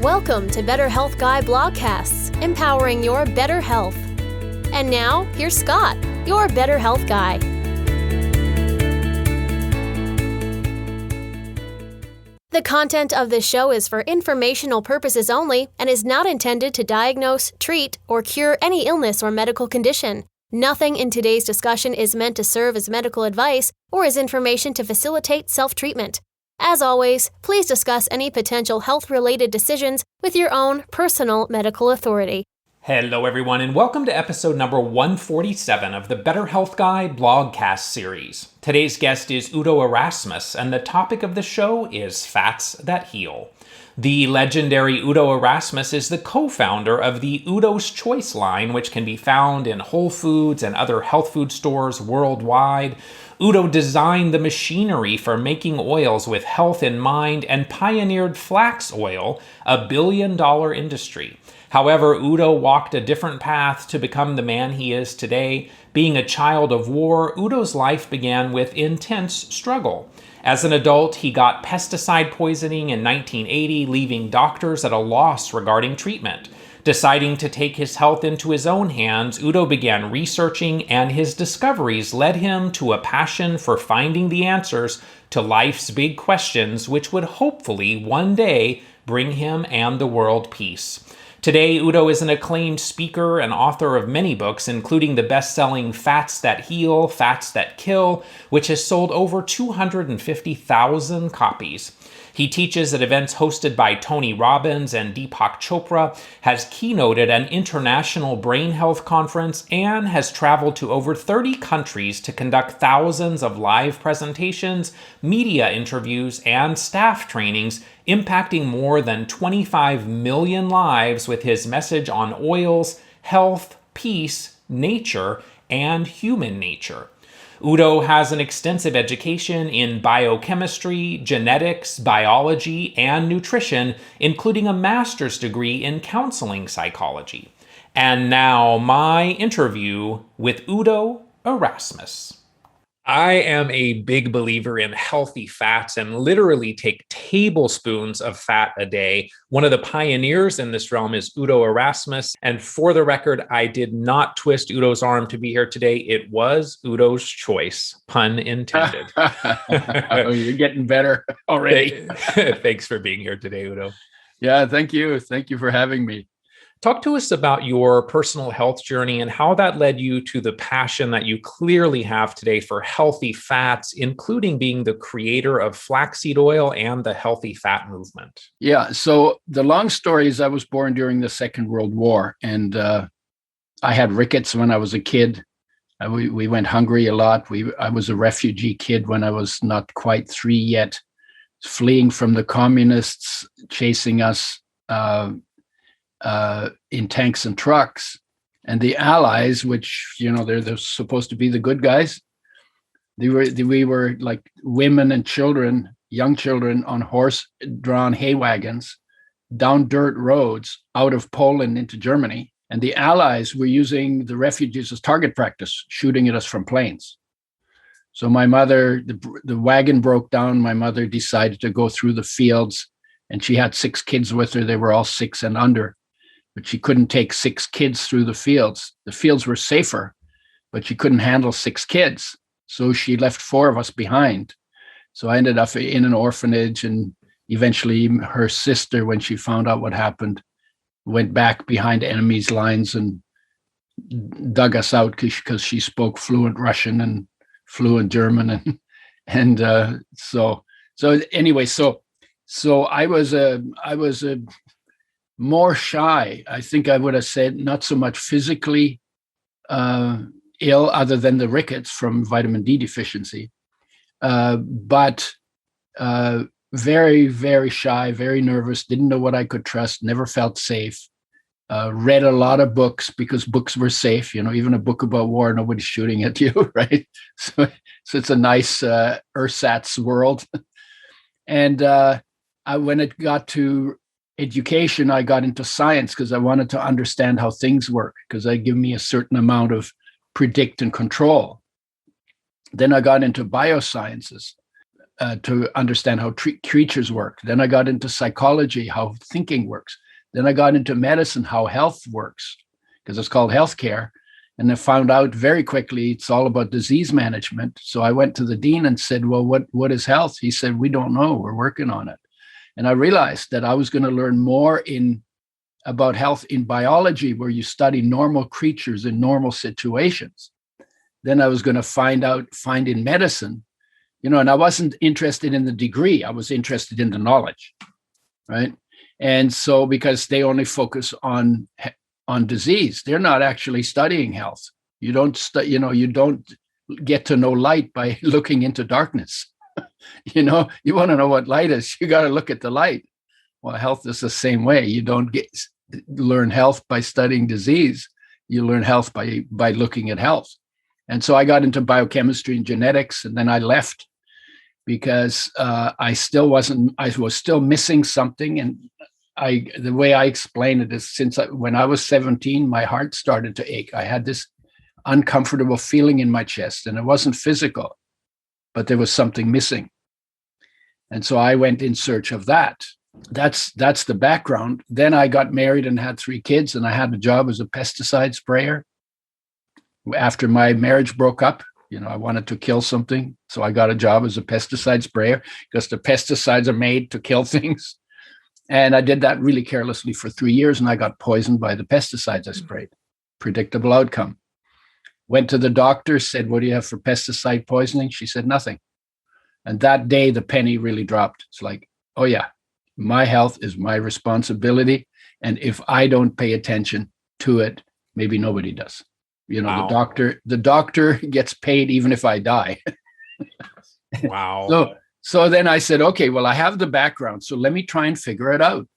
Welcome to Better Health Guy Blogcasts, empowering your better health. And now, here's Scott, your Better Health Guy. The content of this show is for informational purposes only and is not intended to diagnose, treat, or cure any illness or medical condition. Nothing in today's discussion is meant to serve as medical advice or as information to facilitate self-treatment. As always, please discuss any potential health-related decisions with your own personal medical authority. Hello everyone, and welcome to episode number 147 of the Better Health Guy blogcast series. Today's guest is Udo Erasmus, and the topic of the show is fats that heal. The legendary Udo Erasmus is the co-founder of the Udos Choice line, which can be found in Whole Foods and other health food stores worldwide. Udo designed the machinery for making oils with health in mind and pioneered flax oil, a billion-dollar industry. However, Udo walked a different path to become the man he is today. Being a child of war, Udo's life began with intense struggle. As an adult, he got pesticide poisoning in 1980, leaving doctors at a loss regarding treatment. Deciding to take his health into his own hands, Udo began researching, and his discoveries led him to a passion for finding the answers to life's big questions, which would hopefully one day bring him and the world peace. Today, Udo is an acclaimed speaker and author of many books, including the best-selling Fats That Heal, Fats That Kill, which has sold over 250,000 copies. He teaches at events hosted by Tony Robbins and Deepak Chopra, has keynoted an international brain health conference, and has traveled to over 30 countries to conduct thousands of live presentations, media interviews, and staff trainings, impacting more than 25 million lives with his message on oils, health, peace, nature, and human nature. Udo has an extensive education in biochemistry, genetics, biology, and nutrition, including a master's degree in counseling psychology. And now, my interview with Udo Erasmus. I am a big believer in healthy fats and literally take tablespoons of fat a day. One of the pioneers in this realm is Udo Erasmus. And for the record, I did not twist Udo's arm to be here today. It was Udo's choice, pun intended. Oh, you're getting better already. Thanks for being here today, Udo. Yeah, thank you. Thank you for having me. Talk to us about your personal health journey and how that led you to the passion that you clearly have today for healthy fats, including being the creator of flaxseed oil and the healthy fat movement. Yeah, so the long story is I was born during the Second World War, and I had rickets when I was a kid. We went hungry a lot. I was a refugee kid when I was not quite 3 yet, fleeing from the communists chasing us in tanks and trucks, and the Allies, which they're supposed to be the good guys. We were like women and children, young children, on horse-drawn hay wagons down dirt roads out of Poland into Germany, and the Allies were using the refugees as target practice, shooting at us from planes. So my mother, the wagon broke down. My mother decided to go through the fields, and she had 6 kids with her. They were all 6 and under. But she couldn't take 6 kids through the fields. The fields were safer, but she couldn't handle 6 kids. So she left 4 of us behind. So I ended up in an orphanage, and eventually her sister, when she found out what happened, went back behind enemy's lines and dug us out because she spoke fluent Russian and fluent German. So anyway, so I was a more shy. I think I would have said not so much physically ill, other than the rickets from vitamin D deficiency, but very, very shy, very nervous, didn't know what I could trust, never felt safe, read a lot of books because books were safe. Even a book about war, nobody's shooting at you, right? So it's a nice ersatz world. And when it got to education, I got into science because I wanted to understand how things work, because they give me a certain amount of predict and control. Then I got into biosciences. to understand how creatures work. Then I got into psychology, how thinking works. Then I got into medicine, how health works, because it's called healthcare. And I found out very quickly it's all about disease management. So I went to the dean and said, well, what is health? He said, we don't know. We're working on it. And I realized that I was going to learn more about health in biology, where you study normal creatures in normal situations. Then I was going to find in medicine, and I wasn't interested in the degree. I was interested in the knowledge, right? And so because they only focus on disease, they're not actually studying health. You don't get to know light by looking into darkness. You want to know what light is, you got to look at the light. Well, health is the same way. You don't learn health by studying disease. You learn health by looking at health. And so I got into biochemistry and genetics, and then I left because I was still missing something. And the way I explain it is, when I was 17, my heart started to ache. I had this uncomfortable feeling in my chest, and it wasn't physical, but there was something missing. And so I went in search of that. That's the background. Then I got married and had 3 kids, and I had a job as a pesticide sprayer. After my marriage broke up, I wanted to kill something. So I got a job as a pesticide sprayer, because the pesticides are made to kill things. And I did that really carelessly for 3 years, and I got poisoned by the pesticides I sprayed. Predictable outcome. Went to the doctor, said, what do you have for pesticide poisoning? She said, nothing. And that day, the penny really dropped. It's like, oh yeah, my health is my responsibility. And if I don't pay attention to it, maybe nobody does. Wow. The doctor gets paid even if I die. Wow. So then I said, okay, well, I have the background, so let me try and figure it out.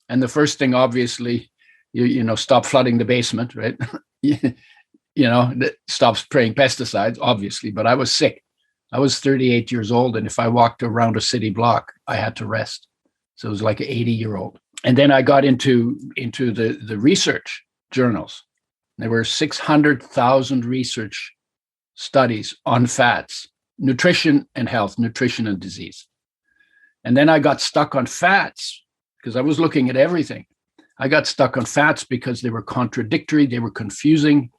And the first thing, obviously, stop flooding the basement, right? Stop spraying pesticides, obviously, but I was sick. I was 38 years old, and if I walked around a city block, I had to rest. So it was like an 80-year-old. And then I got into the research journals. There were 600,000 research studies on fats, nutrition and health, nutrition and disease. And then I got stuck on fats because I was looking at everything. I got stuck on fats because they were contradictory, they were confusing.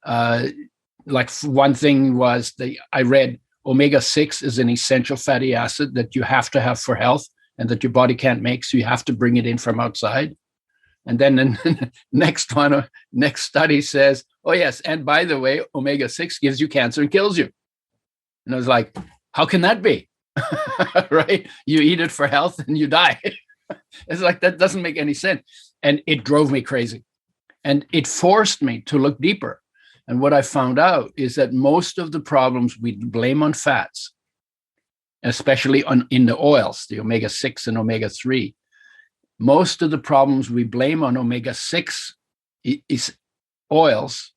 Like one thing was I read omega-6 is an essential fatty acid that you have to have for health and that your body can't make, so you have to bring it in from outside. And then the next study says, oh yes, and by the way, omega-6 gives you cancer and kills you. And I was like, how can that be? Right? You eat it for health and you die. It's like, that doesn't make any sense. And it drove me crazy. And it forced me to look deeper. And what I found out is that most of the problems we blame on fats, especially in the oils, the omega-6 and omega-3, most of the problems we blame on omega-6 oils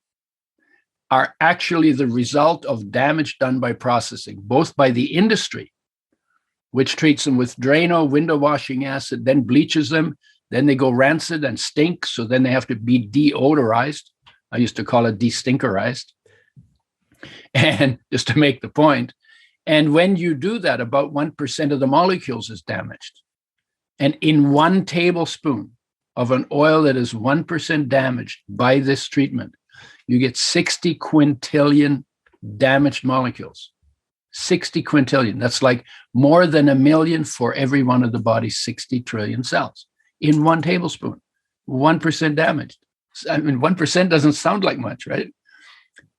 are actually the result of damage done by processing, both by the industry, which treats them with Drano, window washing acid, then bleaches them, then they go rancid and stink, so then they have to be deodorized. I used to call it destinkerized, and just to make the point. And when you do that, about 1% of the molecules is damaged. And in 1 tablespoon of an oil that is 1% damaged by this treatment, you get 60 quintillion damaged molecules. 60 quintillion. That's like more than 1 million for every one of the body's 60 trillion cells in 1 tablespoon. 1% damaged. I mean, 1% doesn't sound like much, right?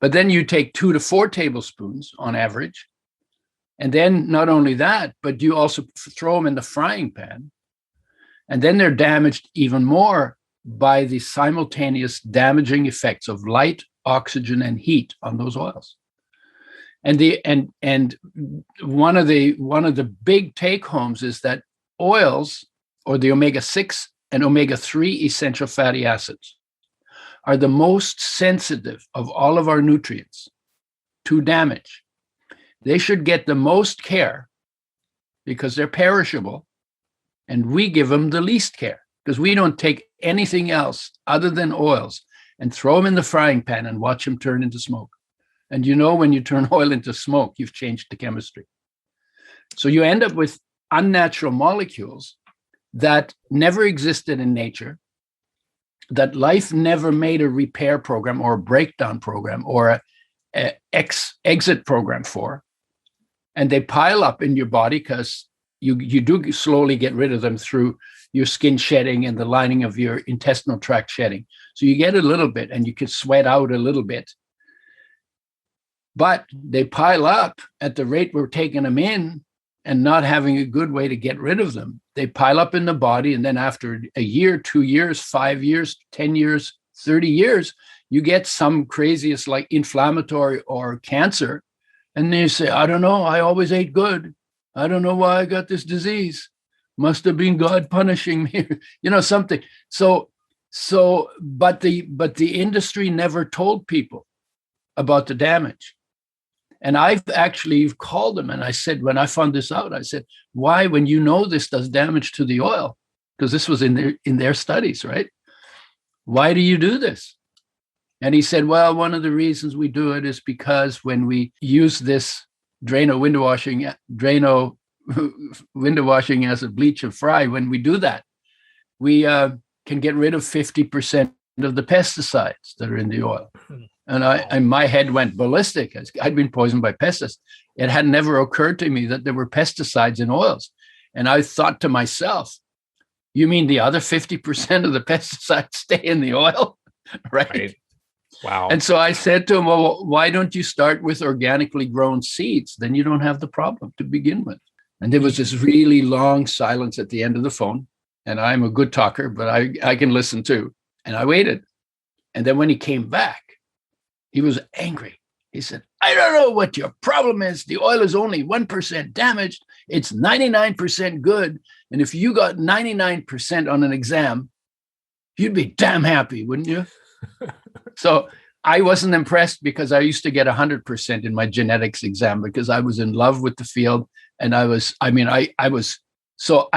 But then you take 2 to 4 tablespoons on average. And then not only that, but you also throw them in the frying pan. And then they're damaged even more by the simultaneous damaging effects of light, oxygen, and heat on those oils. And one of the big take homes is that oils, or the omega-6 and omega-3 essential fatty acids, are the most sensitive of all of our nutrients to damage. They should get the most care because they're perishable, and we give them the least care because we don't take anything else other than oils and throw them in the frying pan and watch them turn into smoke. And when you turn oil into smoke, you've changed the chemistry. So you end up with unnatural molecules that never existed in nature, that life never made a repair program or a breakdown program or a exit program for. And they pile up in your body because you do slowly get rid of them through your skin shedding and the lining of your intestinal tract shedding. So you get a little bit and you can sweat out a little bit. But they pile up at the rate we're taking them in and not having a good way to get rid of them. They pile up in the body. And then after a year, 2 years, 5 years, 10 years, 30 years, you get some craziest like inflammatory or cancer. And they say, I don't know, I always ate good. I don't know why I got this disease. Must have been God punishing me, something. But the industry never told people about the damage. And I've actually called them and I said, when I found this out, I said, why, when you know this does damage to the oil, because this was in their studies, right? Why do you do this? And he said, well, one of the reasons we do it is because when we use this Drano window washing as a bleach and fry, when we do that, we can get rid of 50% of the pesticides that are in the oil. And my head went ballistic. I'd been poisoned by pesticides. It had never occurred to me that there were pesticides in oils. And I thought to myself, you mean the other 50% of the pesticides stay in the oil? Right? Wow. And so I said to him, well, why don't you start with organically grown seeds? Then you don't have the problem to begin with. And there was this really long silence at the end of the phone. And I'm a good talker, but I can listen too. And I waited. And then when he came back, he was angry. He said, I don't know what your problem is. The oil is only 1% damaged. It's 99% good. And if you got 99% on an exam, you'd be damn happy, wouldn't you? So I wasn't impressed because I used to get 100% in my genetics exam because I was in love with the field. And I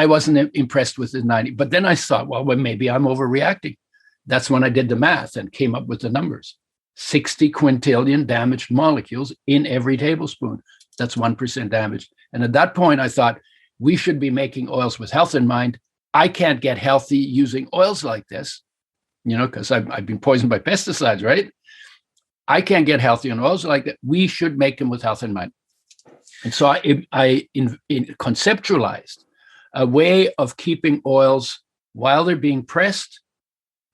wasn't impressed with the 90. But then I thought, well, maybe I'm overreacting. That's when I did the math and came up with the numbers. 60 quintillion damaged molecules in every tablespoon. That's 1% damaged. And at that point, I thought we should be making oils with health in mind. I can't get healthy using oils like this, because I've been poisoned by pesticides, right? I can't get healthy on oils like that. We should make them with health in mind. And so I conceptualized a way of keeping oils while they're being pressed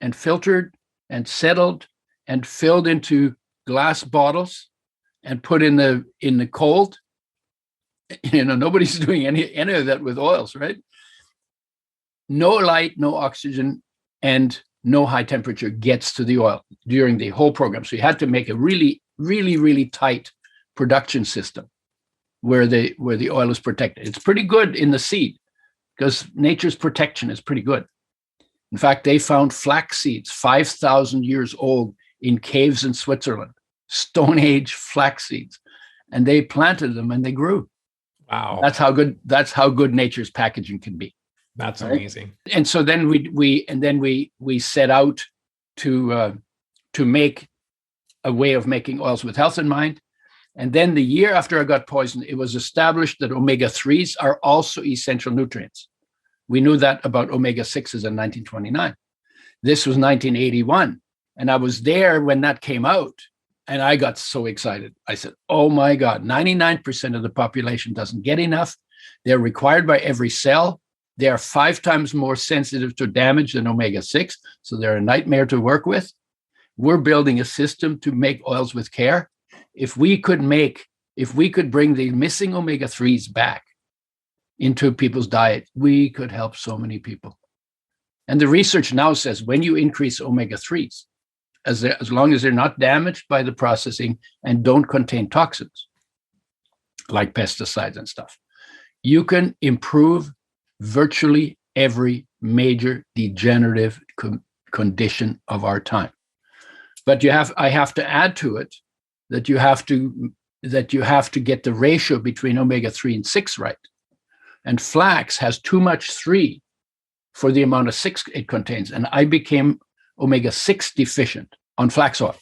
and filtered and settled and filled into glass bottles and put in the cold. Nobody's doing any of that with oils, right? No light, no oxygen, and no high temperature gets to the oil during the whole program. So you had to make a really, really, really tight production system where the oil is protected. It's pretty good in the seed because nature's protection is pretty good. In fact, they found flax seeds 5,000 years old in caves in Switzerland, Stone Age flax seeds, and they planted them and they grew. Wow, that's how good nature's packaging can be. That's right? Amazing. And so then we set out to make a way of making oils with health in mind. And then the year after I got poisoned, it was established that omega-3s are also essential nutrients. We knew that about omega-6s in 1929. This was 1981. And I was there when that came out. And I got so excited. I said, oh my God, 99% of the population doesn't get enough. They're required by every cell. They are 5 times more sensitive to damage than omega-6. So they're a nightmare to work with. We're building a system to make oils with care. If we could bring the missing omega-3s back into people's diet, we could help so many people. And the research now says when you increase omega-3s, as long as they're not damaged by the processing and don't contain toxins like pesticides and stuff, you can improve virtually every major degenerative condition of our time. But I have to add to it that you have to get the ratio between omega-3 and 6 right. And flax has too much 3 for the amount of 6 it contains. And I became omega-6 deficient on flax oil.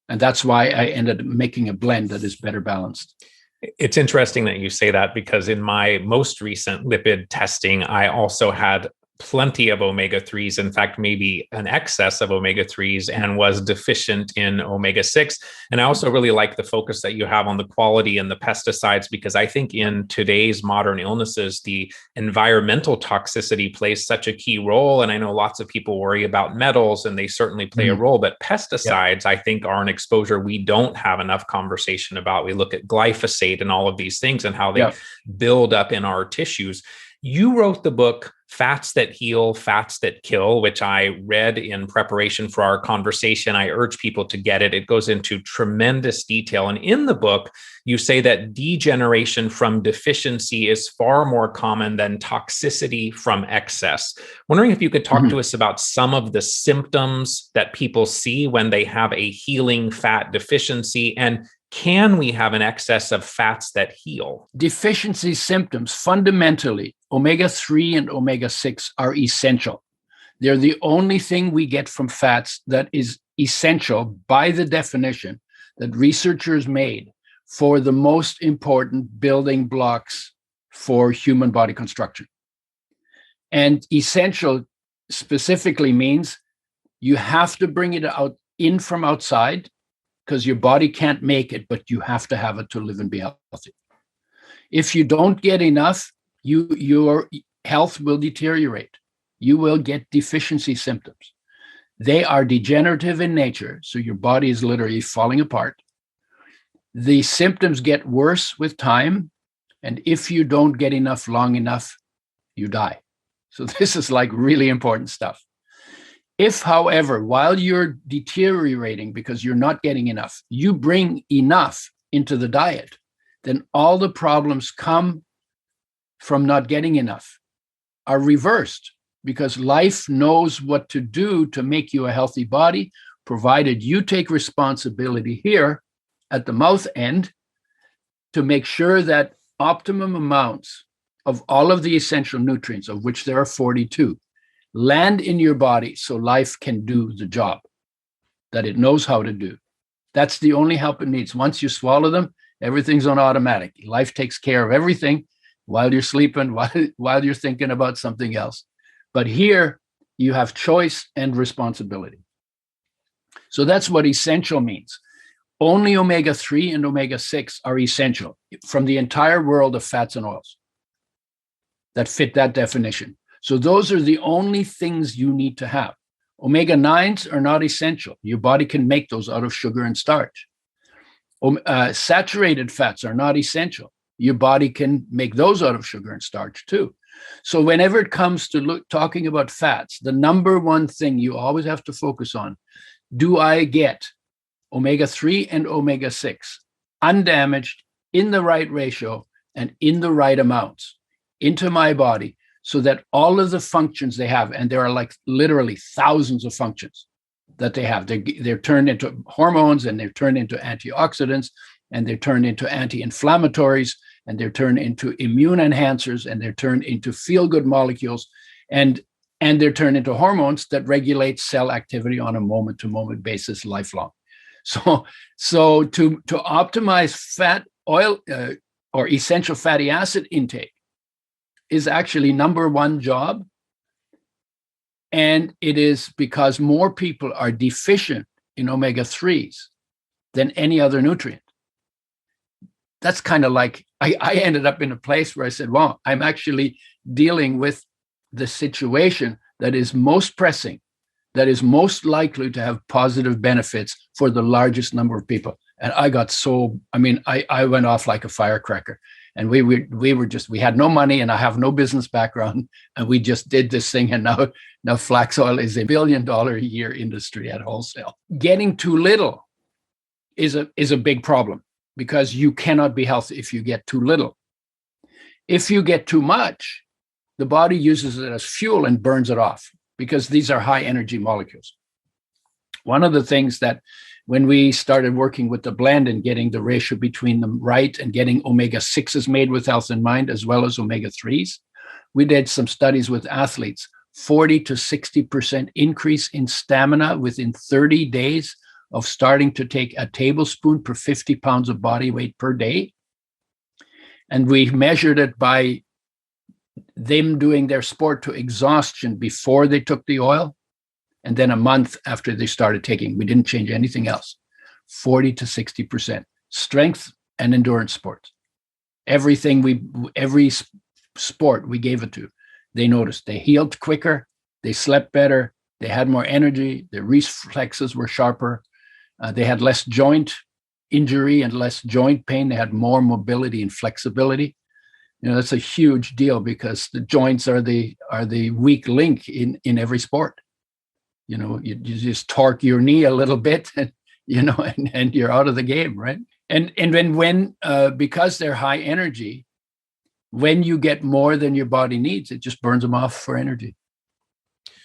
And that's why I ended up making a blend that is better balanced. It's interesting that you say that, because in my most recent lipid testing, I also had plenty of omega-3s, in fact, maybe an excess of omega-3s, and was deficient in omega-6. And I also really like the focus that you have on the quality and the pesticides, because I think in today's modern illnesses, the environmental toxicity plays such a key role. And I know lots of people worry about metals, and they certainly play a role, but pesticides, I think, are an exposure we don't have enough conversation about. We look at glyphosate and all of these things and how they build up in our tissues. You wrote the book Fats That Heal, Fats That Kill, which I read in preparation for our conversation. I urge people to get it. It goes into tremendous detail. And in the book, you say that degeneration from deficiency is far more common than toxicity from excess. Wondering if you could talk to us about some of the symptoms that people see when they have a healing fat deficiency, and can we have an excess of fats that heal? Deficiency symptoms, fundamentally, omega-3 and omega-6 are essential. They're the only thing we get from fats that is essential by the definition that researchers made for the most important building blocks for human body construction. And essential specifically means you have to bring it in from outside, because your body can't make it, but you have to have it to live and be healthy. If you don't get enough, your health will deteriorate. You will get deficiency symptoms. They are degenerative in nature, so your body is literally falling apart. The symptoms get worse with time, and if you don't get enough long enough, you die. So this is like really important stuff. If, however, while you're deteriorating because you're not getting enough, you bring enough into the diet, then all the problems come from not getting enough are reversed, because life knows what to do to make you a healthy body, provided you take responsibility here at the mouth end to make sure that optimum amounts of all of the essential nutrients, of which there are 42, land in your body so life can do the job that it knows how to do. That's the only help it needs. Once you swallow them, everything's on automatic. Life takes care of everything while you're sleeping, while you're thinking about something else. But here you have choice and responsibility. So that's what essential means. Only omega-3 and omega-6 are essential from the entire world of fats and oils that fit that definition. So those are the only things you need to have. Omega-9s are not essential. Your body can make those out of sugar and starch. Saturated fats are not essential. Your body can make those out of sugar and starch too. So whenever it comes to talking about fats, the number one thing you always have to focus on, do I get omega-3 and omega-6 undamaged in the right ratio and in the right amounts into my body, so that all of the functions they have, and there are like literally thousands of functions that they have, they're turned into hormones, and they're turned into antioxidants, and they're turned into anti-inflammatories, and they're turned into immune enhancers, and they're turned into feel-good molecules, and they're turned into hormones that regulate cell activity on a moment-to-moment basis lifelong. So to optimize fat, oil, or essential fatty acid intake is actually number one job. And it is because more people are deficient in omega-3s than any other nutrient. That's kind of like, I ended up in a place where I said, wow, I'm actually dealing with the situation that is most pressing, that is most likely to have positive benefits for the largest number of people. And I got I went off like a firecracker. And we had no money, and I have no business background, and we just did this thing. And now flax oil is $1 billion a year industry at wholesale. Getting too little is a big problem, because you cannot be healthy if you get too little. If you get too much, the body uses it as fuel and burns it off, because these are high energy molecules. One of the things that when we started working with the blend and getting the ratio between them right, and getting omega-6s made with health in mind, as well as omega-3s, we did some studies with athletes, 40 to 60% increase in stamina within 30 days of starting to take a tablespoon per 50 pounds of body weight per day. And we measured it by them doing their sport to exhaustion before they took the oil, and then a month after they started taking. We didn't change anything else. 40 to 60%. Strength and endurance sports. Every sport we gave it to, they noticed. They healed quicker, they slept better, they had more energy, their reflexes were sharper, they had less joint injury and less joint pain, they had more mobility and flexibility. That's a huge deal because the joints are the weak link in every sport. You just torque your knee a little bit and you're out of the game, right? And when because they're high energy, when you get more than your body needs, it just burns them off for energy.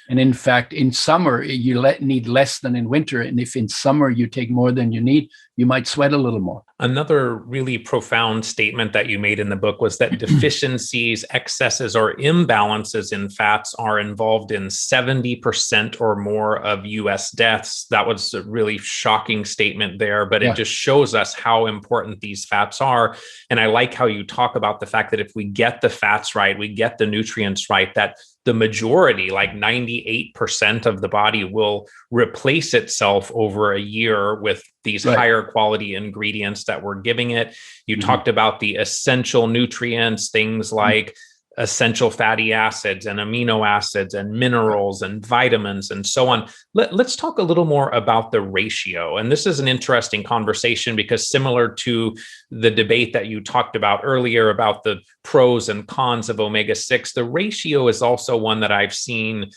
And in fact, in summer, you need less than in winter. And if in summer you take more than you need, you might sweat a little more. Another really profound statement that you made in the book was that deficiencies, excesses, or imbalances in fats are involved in 70% or more of US deaths. That was a really shocking statement there, but it just shows us how important these fats are. And I like how you talk about the fact that if we get the fats right, we get the nutrients right, that the majority, like 98% of the body, will replace itself over a year with these higher quality ingredients that we're giving it. You talked about the essential nutrients, things like essential fatty acids and amino acids and minerals and vitamins and so on. Let's talk a little more about the ratio. And this is an interesting conversation because similar to the debate that you talked about earlier about the pros and cons of omega-6, the ratio is also one that I've seen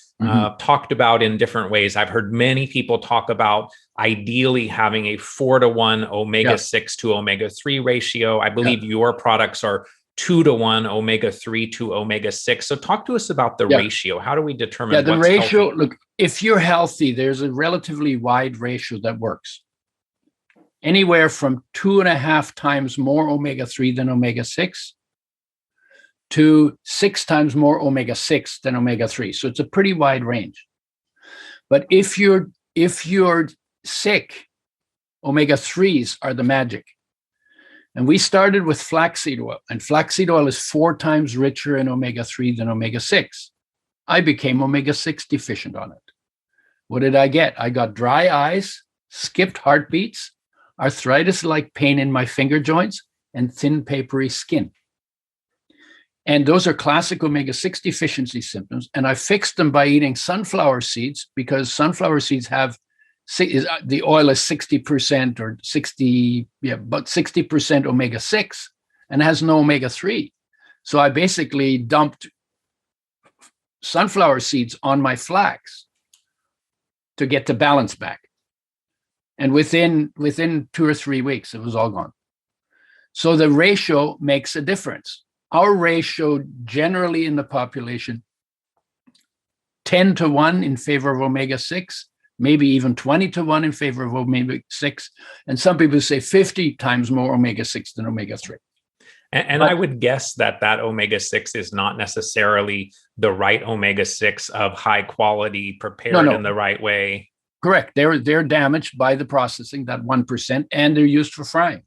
talked about in different ways. I've heard many people talk about ideally having a 4-to-1 omega-6 to omega-3 ratio. I believe your products are 2-to-1 omega-3 to omega-6. So talk to us about the ratio. How do we determine the what's ratio? healthy? Look, if you're healthy, there's a relatively wide ratio that works. Anywhere from 2.5 times more omega-3 than omega-6 to 6 times more omega-6 than omega-3. So it's a pretty wide range. But if you're sick, omega-3s are the magic. And we started with flaxseed oil, and flaxseed oil is 4 times richer in omega-3 than omega-6. I became omega-6 deficient on it. What did I get? I got dry eyes, skipped heartbeats, arthritis-like pain in my finger joints, and thin, papery skin. And those are classic omega-6 deficiency symptoms. And I fixed them by eating sunflower seeds because sunflower seeds have the oil is 60% or 60% omega-6 and has no omega-3. So I basically dumped sunflower seeds on my flax to get the balance back. And within 2 or 3 weeks, it was all gone. So the ratio makes a difference. Our ratio generally in the population, 10-to-1 in favor of omega-6, maybe even 20-to-1 in favor of omega-6. And some people say 50 times more omega-6 than omega-3. And I would guess that omega-6 is not necessarily the right omega-6 of high quality prepared in the right way. Correct. They're damaged by the processing, that 1%, and they're used for frying.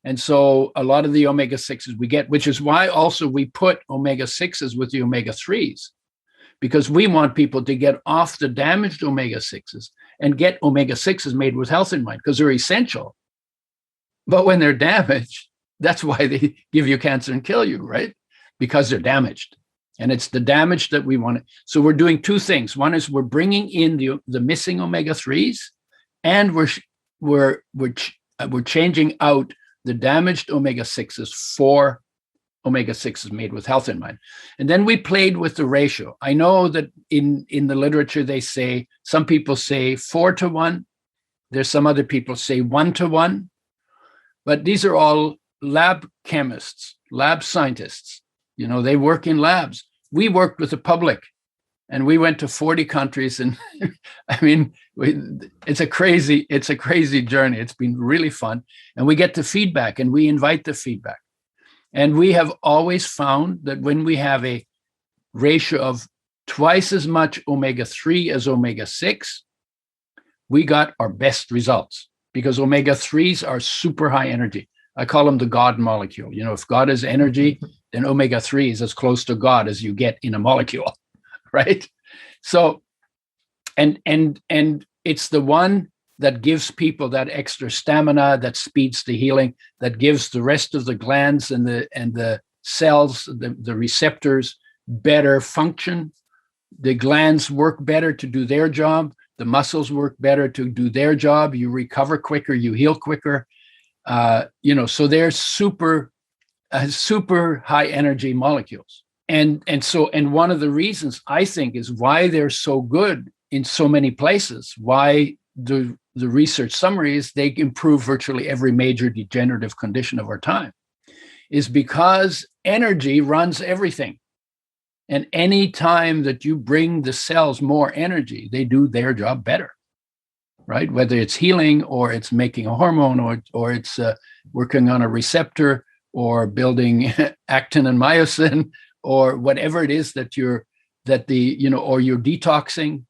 And so a lot of the omega-6s we get, which is why also we put omega-6s with the omega-3s, because we want people to get off the damaged omega-6s and get omega-6s made with health in mind, because they're essential. But when they're damaged, that's why they give you cancer and kill you, right? Because they're damaged. And it's the damage that we want. So we're doing 2 things. One is we're bringing in the missing omega-3s, and we're changing out the damaged omega-6s for omega-6s made with health in mind. And then we played with the ratio. I know that in the literature, some people say 4-to-1. There's some other people say 1-to-1. But these are all lab chemists, lab scientists. They work in labs. We worked with the public, and we went to 40 countries. And I mean, it's a crazy journey. It's been really fun. And we get the feedback, and we invite the feedback. And we have always found that when we have a ratio of twice as much omega-3 as omega-6, we got our best results, because omega-3s are super high energy. I call them the God molecule. If God is energy, then omega-3 is as close to God as you get in a molecule, right? So, and it's the one that gives people that extra stamina, that speeds the healing, that gives the rest of the glands and the cells, the receptors, better function. The glands work better to do their job. The muscles work better to do their job. You recover quicker, you heal quicker. So they're super high energy molecules. And one of the reasons I think is why they're so good in so many places, why the research summary is they improve virtually every major degenerative condition of our time, is because energy runs everything. And any time that you bring the cells more energy, they do their job better, right? Whether it's healing or it's making a hormone or it's working on a receptor or building actin and myosin or whatever it is or you're detoxing,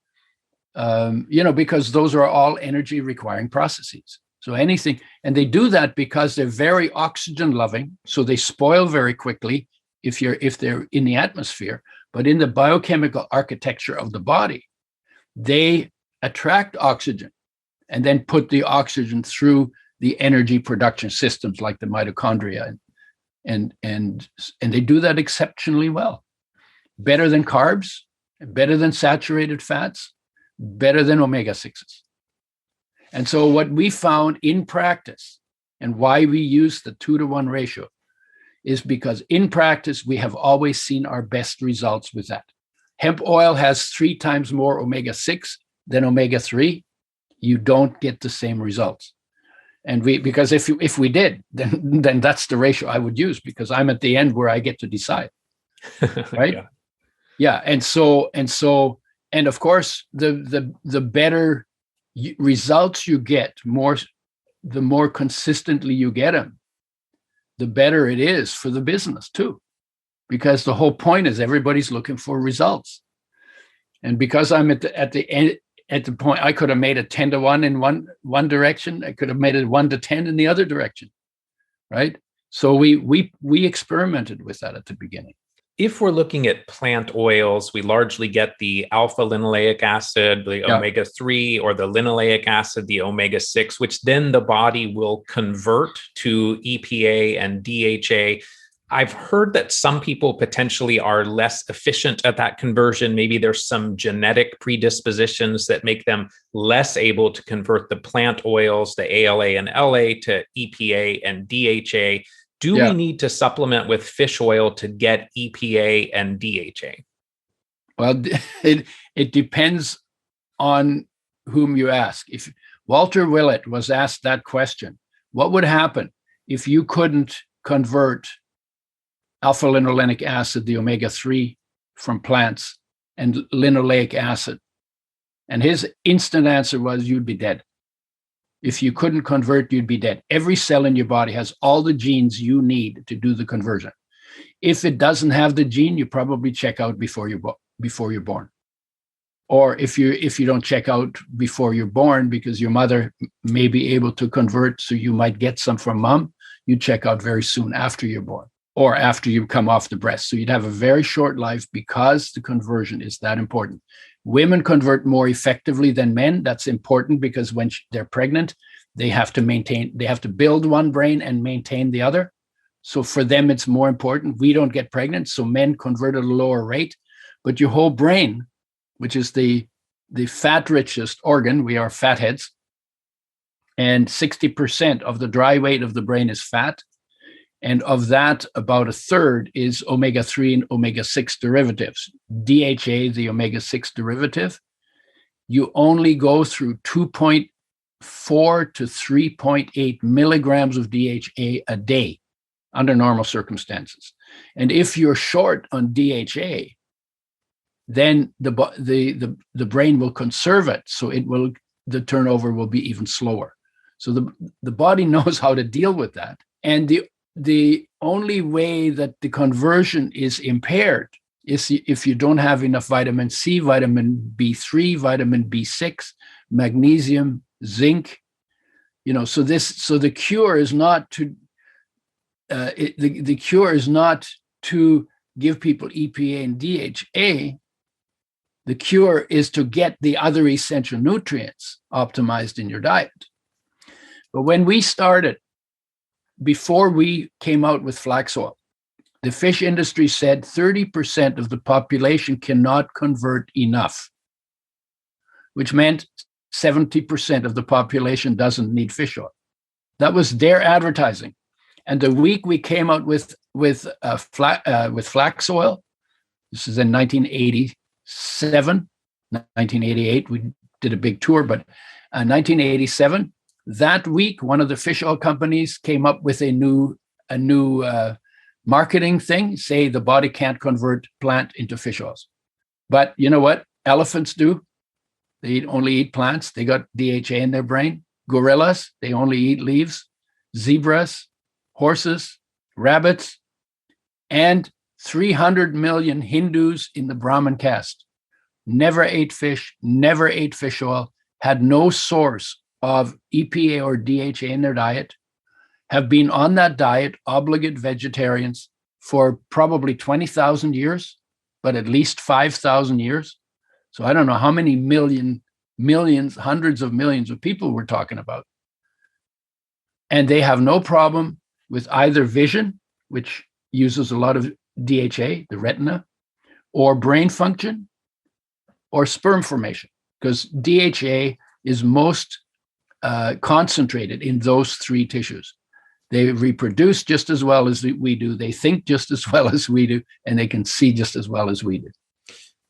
because those are all energy requiring processes. So anything, and they do that because they're very oxygen loving. So they spoil very quickly if they're in the atmosphere, but in the biochemical architecture of the body, they attract oxygen and then put the oxygen through the energy production systems like the mitochondria, and they do that exceptionally well. Better than carbs, better than saturated fats, better than omega-6s. And so what we found in practice and why we use the 2-to-1 ratio is because in practice, we have always seen our best results with that. Hemp oil has 3 times more omega-6 than omega-3. You don't get the same results. And because if we did, then that's the ratio I would use, because I'm at the end where I get to decide, right? Yeah. And of course, the better results you get, the more consistently you get them, the better it is for the business too, because the whole point is everybody's looking for results. And because I'm at the end, at the point, I could have made it 10-to-1 in one direction. I could have made it 1-to-10 in the other direction, right? So we experimented with that at the beginning. If we're looking at plant oils, we largely get the alpha linoleic acid, the omega-3, or the linoleic acid, the omega-6, which then the body will convert to EPA and DHA. I've heard that some people potentially are less efficient at that conversion. Maybe there's some genetic predispositions that make them less able to convert the plant oils, the ALA and LA, to EPA and DHA. Do we need to supplement with fish oil to get EPA and DHA? Well, it depends on whom you ask. If Walter Willett was asked that question, what would happen if you couldn't convert alpha linolenic acid, the omega-3 from plants, and linoleic acid? And his instant answer was, you'd be dead. If you couldn't convert, you'd be dead. Every cell in your body has all the genes you need to do the conversion. If it doesn't have the gene, you probably check out before you're born. Or if you don't check out before you're born because your mother may be able to convert, so you might get some from mom, you check out very soon after you're born or after you come off the breast. So you'd have a very short life because the conversion is that important. Women convert more effectively than men. That's important because when they're pregnant, they have to build one brain and maintain the other. So for them, it's more important. We don't get pregnant, so men convert at a lower rate. But your whole brain, which is the fat richest organ, we are fatheads, and 60% of the dry weight of the brain is fat. And of that, about a third is omega-3 and omega-6 derivatives. DHA, the omega-6 derivative, you only go through 2.4 to 3.8 milligrams of DHA a day under normal circumstances. And if you're short on DHA, then the brain will conserve it, so the turnover will be even slower. So the body knows how to deal with that. And the only way that the conversion is impaired is if you don't have enough vitamin C, vitamin B3, vitamin B6, magnesium, zinc. So the cure is not to the cure is not to give people EPA and DHA. The cure is to get the other essential nutrients optimized in your diet. But when we started, before we came out with flax oil, the fish industry said 30% of the population cannot convert enough, which meant 70% of the population doesn't need fish oil. That was their advertising. And the week we came out with flax oil, this is in 1987, 1988, we did a big tour, but 1987, that week, one of the fish oil companies came up with a new marketing thing, say the body can't convert plant into fish oils. But you know what? Elephants do. They only eat plants. They got DHA in their brain. Gorillas, they only eat leaves. Zebras, horses, rabbits, and 300 million Hindus in the Brahmin caste never ate fish, never ate fish oil, had no source of EPA or DHA in their diet, have been on that diet, obligate vegetarians, for probably 20,000 years, but at least 5,000 years. So I don't know how many millions, hundreds of millions of people we're talking about. And they have no problem with either vision, which uses a lot of DHA, the retina, or brain function, or sperm formation, because DHA is most concentrated in those three tissues. They reproduce just as well as we do. They think just as well as we do, and they can see just as well as we do.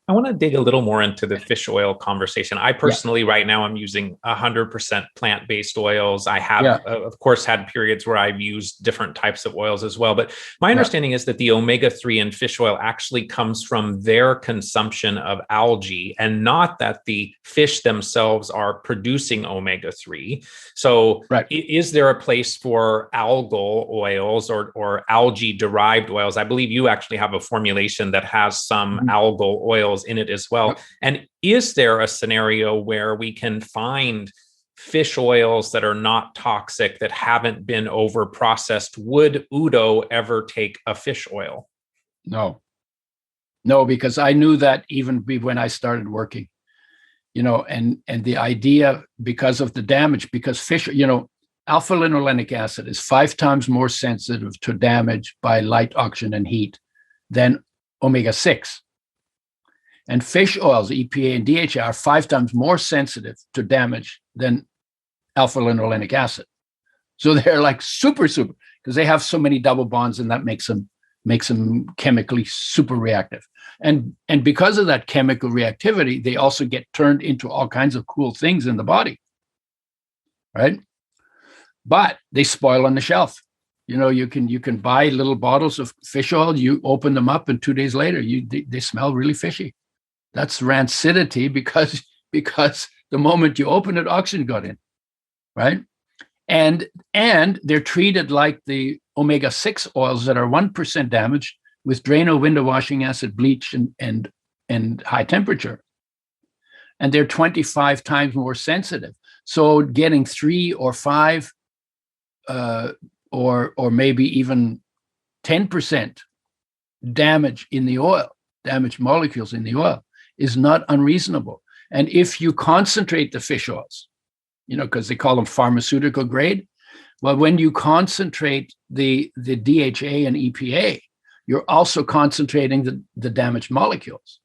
I want to dig a little more into the fish oil conversation. I personally, right now, I'm using 100% plant-based oils. I have, of course, had periods where I've used different types of oils as well. But my understanding is that the omega-3 in fish oil actually comes from their consumption of algae, and not that the fish themselves are producing omega-3. So is there a place for algal oils or algae-derived oils? I believe you actually have a formulation that has some algal oils in it as well. And is there a scenario where we can find fish oils that are not toxic, that haven't been over processed? Would Udo ever take a fish oil? No, because I knew that even when I started working, and the idea, because of the damage, because fish, alpha linolenic acid is 5 times more sensitive to damage by light, oxygen, and heat than omega-6. And fish oils, EPA and DHA, are 5 times more sensitive to damage than alpha linolenic acid. So they're like super, because they have so many double bonds, and that makes them chemically super reactive. And because of that chemical reactivity, they also get turned into all kinds of cool things in the body, right? But they spoil on the shelf. You can buy little bottles of fish oil, you open them up, and 2 days later, they smell really fishy. That's rancidity because the moment you open it, oxygen got in, right? And they're treated like the omega-6 oils that are 1% damaged with Drano window washing acid, bleach, and high temperature. And they're 25 times more sensitive. So getting 3 or 5 or maybe even 10% damage in the oil, damaged molecules in the oil, is not unreasonable. And if you concentrate the fish oils, because they call them pharmaceutical grade, well, when you concentrate the DHA and EPA, you're also concentrating the damaged molecules.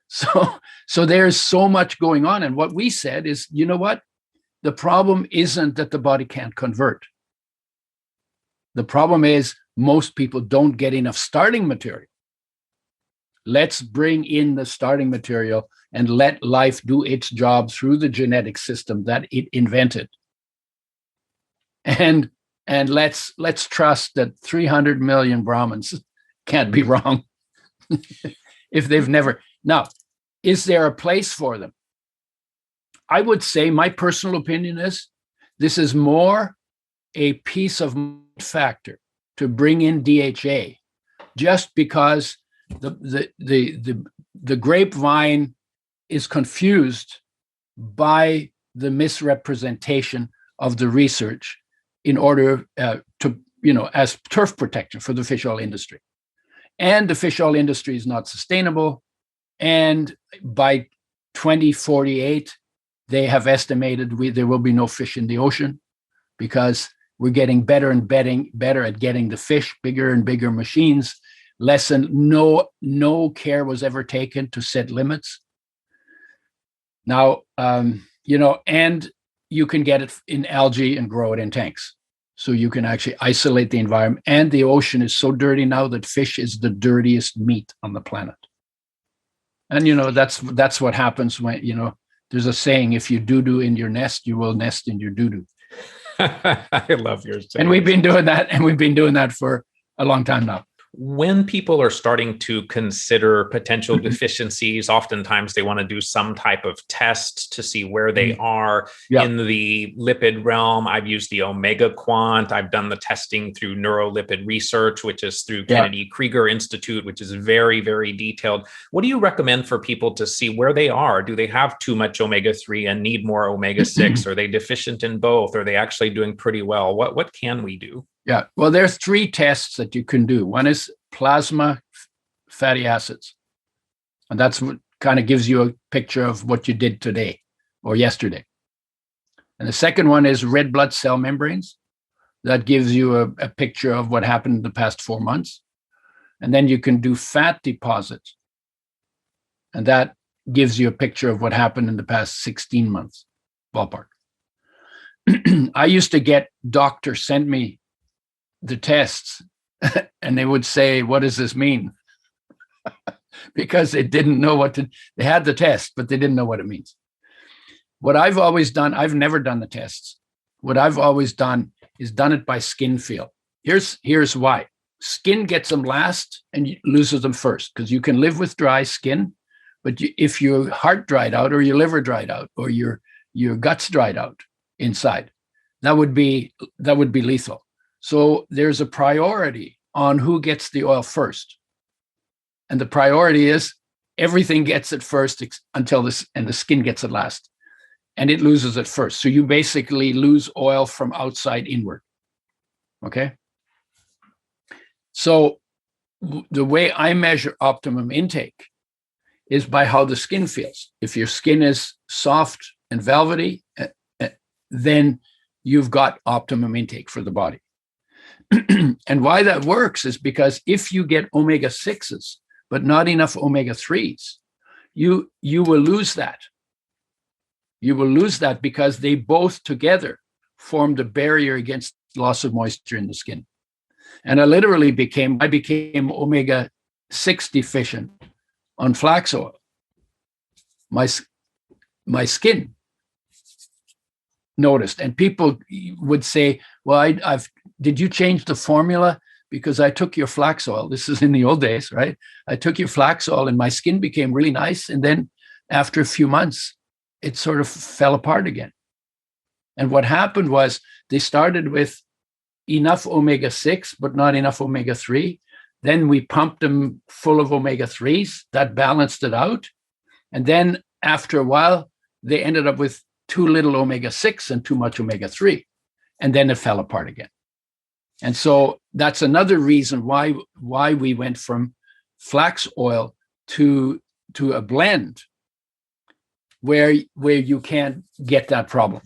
So there's so much going on. And what we said is, you know what? The problem isn't that the body can't convert. The problem is most people don't get enough starting material. Let's bring in the starting material and let life do its job through the genetic system that it invented. And let's trust that 300 million Brahmins can't be wrong if they've never. Now, is there a place for them? I would say my personal opinion is this is more a piece of factor to bring in DHA, just because the grapevine is confused by the misrepresentation of the research in order as turf protection for the fish oil industry. And the fish oil industry is not sustainable. And by 2048, they have estimated there will be no fish in the ocean, because we're getting better and better at getting the fish, bigger and bigger machines. No care was ever taken to set limits. Now, and you can get it in algae and grow it in tanks. So you can actually isolate the environment. And the ocean is so dirty now that fish is the dirtiest meat on the planet. And, that's what happens when, there's a saying, if you doo-doo in your nest, you will nest in your doo-doo. I love your saying. And we've been doing that for a long time now. When people are starting to consider potential deficiencies, oftentimes they want to do some type of test to see where they are in the lipid realm. I've used the Omega Quant. I've done the testing through Neurolipid Research, which is through Kennedy Krieger Institute, which is very, very detailed. What do you recommend for people to see where they are? Do they have too much omega-3 and need more omega-6? Are they deficient in both? Are they actually doing pretty well? What can we do? Yeah, well, there's 3 tests that you can do. One is plasma fatty acids. And that's what kind of gives you a picture of what you did today or yesterday. And the second one is red blood cell membranes. That gives you a picture of what happened in the past 4 months. And then you can do fat deposits. And that gives you a picture of what happened in the past 16 months, ballpark. I used to get doctors send me the tests and they would say, what does this mean? Because they didn't know they had the test, but they didn't know what it means. What I've always done, I've never done the tests. What I've always done is done it by skin feel. Here's why. Skin gets them last and loses them first, because you can live with dry skin, but if your heart dried out or your liver dried out or your guts dried out inside, that would be lethal. So there's a priority on who gets the oil first. And the priority is everything gets it first until the skin gets it last. And it loses it first. So you basically lose oil from outside inward. Okay? So the way I measure optimum intake is by how the skin feels. If your skin is soft and velvety, then you've got optimum intake for the body. And why that works is because if you get omega-6s, but not enough omega-3s, you will lose that. You will lose that because they both together form the barrier against loss of moisture in the skin. And I became omega-6 deficient on flax oil. My skin noticed, and people would say, well, did you change the formula? Because I took your flax oil. This is in the old days, right? I took your flax oil and my skin became really nice. And then after a few months, it sort of fell apart again. And what happened was they started with enough omega-6, but not enough omega-3. Then we pumped them full of omega-3s. That balanced it out. And then after a while, they ended up with too little omega-6 and too much omega-3. And then it fell apart again. And so that's another reason why we went from flax oil to a blend where you can't get that problem.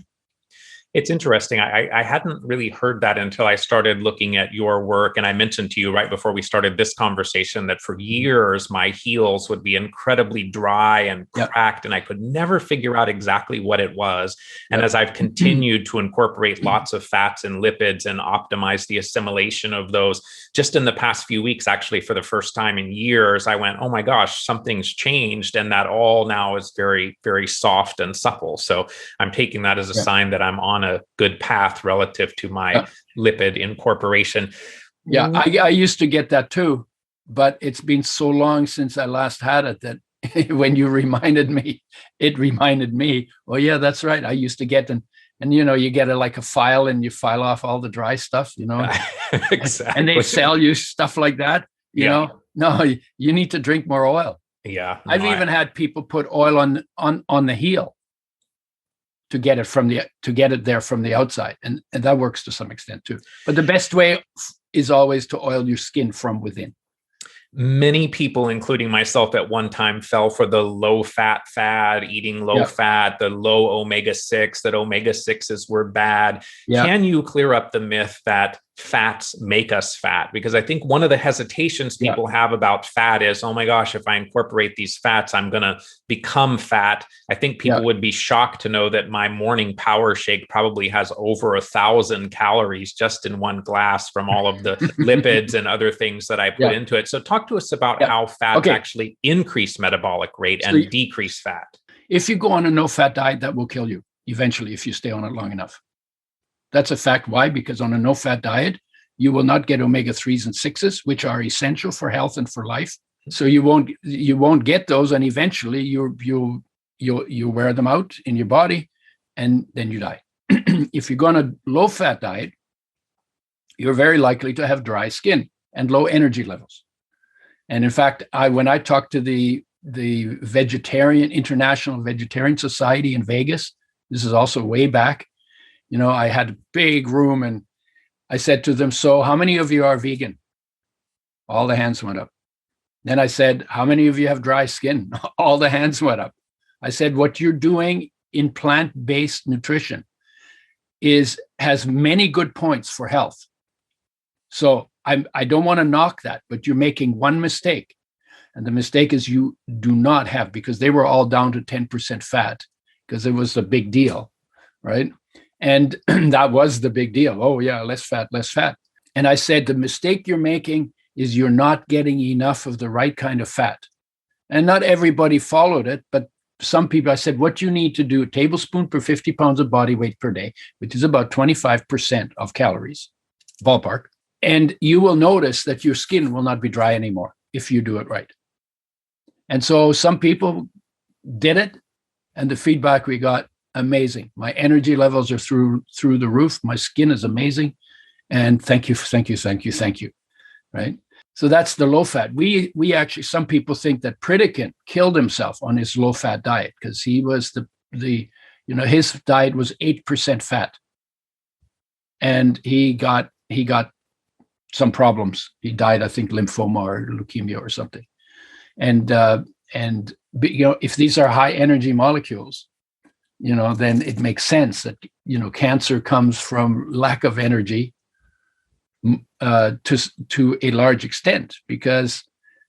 It's interesting. I hadn't really heard that until I started looking at your work. And I mentioned to you right before we started this conversation that for years, my heels would be incredibly dry and cracked, and I could never figure out exactly what it was. And as I've continued to incorporate lots of fats and lipids and optimize the assimilation of those, just in the past few weeks, actually, for the first time in years, I went, oh my gosh, something's changed. And that all now is very, very soft and supple. So I'm taking that as a sign that I'm on a good path relative to my lipid incorporation. Yeah, I used to get that too, but it's been so long since I last had it that when you reminded me, it reminded me, oh yeah, that's right. I used to get them. And, you get like a file and you file off all the dry stuff, Exactly. And they sell you stuff like that, you know, no, you need to drink more oil. Yeah. I've even had people put oil on the heel. to get it there from the outside, and that works to some extent too. But the best way is always to oil your skin from within. Many people, including myself at one time, fell for the low fat fad, eating low fat, the low omega-6, that omega-6s were bad. Can you clear up the myth that fats make us fat? Because I think one of the hesitations people have about fat is, oh my gosh, if I incorporate these fats, I'm going to become fat. I think people would be shocked to know that my morning power shake probably has over 1,000 calories just in one glass from all of the lipids and other things that I put into it. So talk to us about how fats actually increase metabolic rate and decrease fat. If you go on a no-fat diet, that will kill you eventually if you stay on it long enough. That's a fact. Why? Because on a no-fat diet, you will not get omega-3s and 6s, which are essential for health and for life. So you won't get those, and eventually you wear them out in your body, and then you die. If you go on a low-fat diet, you're very likely to have dry skin and low energy levels. And in fact, when I talked to the International Vegetarian Society in Vegas, this is also way back, I had a big room, and I said to them, so how many of you are vegan? All the hands went up. Then I said, how many of you have dry skin? All the hands went up. I said, what you're doing in plant-based nutrition has many good points for health. So I don't want to knock that, but you're making one mistake. And the mistake is you do not have, because they were all down to 10% fat, because it was a big deal, right? And that was the big deal. Oh yeah, less fat, less fat. And I said, the mistake you're making is you're not getting enough of the right kind of fat. And not everybody followed it, but some people, I said, what you need to do, a tablespoon per 50 pounds of body weight per day, which is about 25% of calories, ballpark. And you will notice that your skin will not be dry anymore if you do it right. And so some people did it, and the feedback we got, amazing. My energy levels are through the roof. My skin is amazing. And thank you. Right? So that's the low fat. We actually, some people think that Pritikin killed himself on his low fat diet because he was his diet was 8% fat. And he got some problems. He died, I think, lymphoma or leukemia or something. And if these are high energy molecules, then it makes sense that, cancer comes from lack of energy to a large extent, because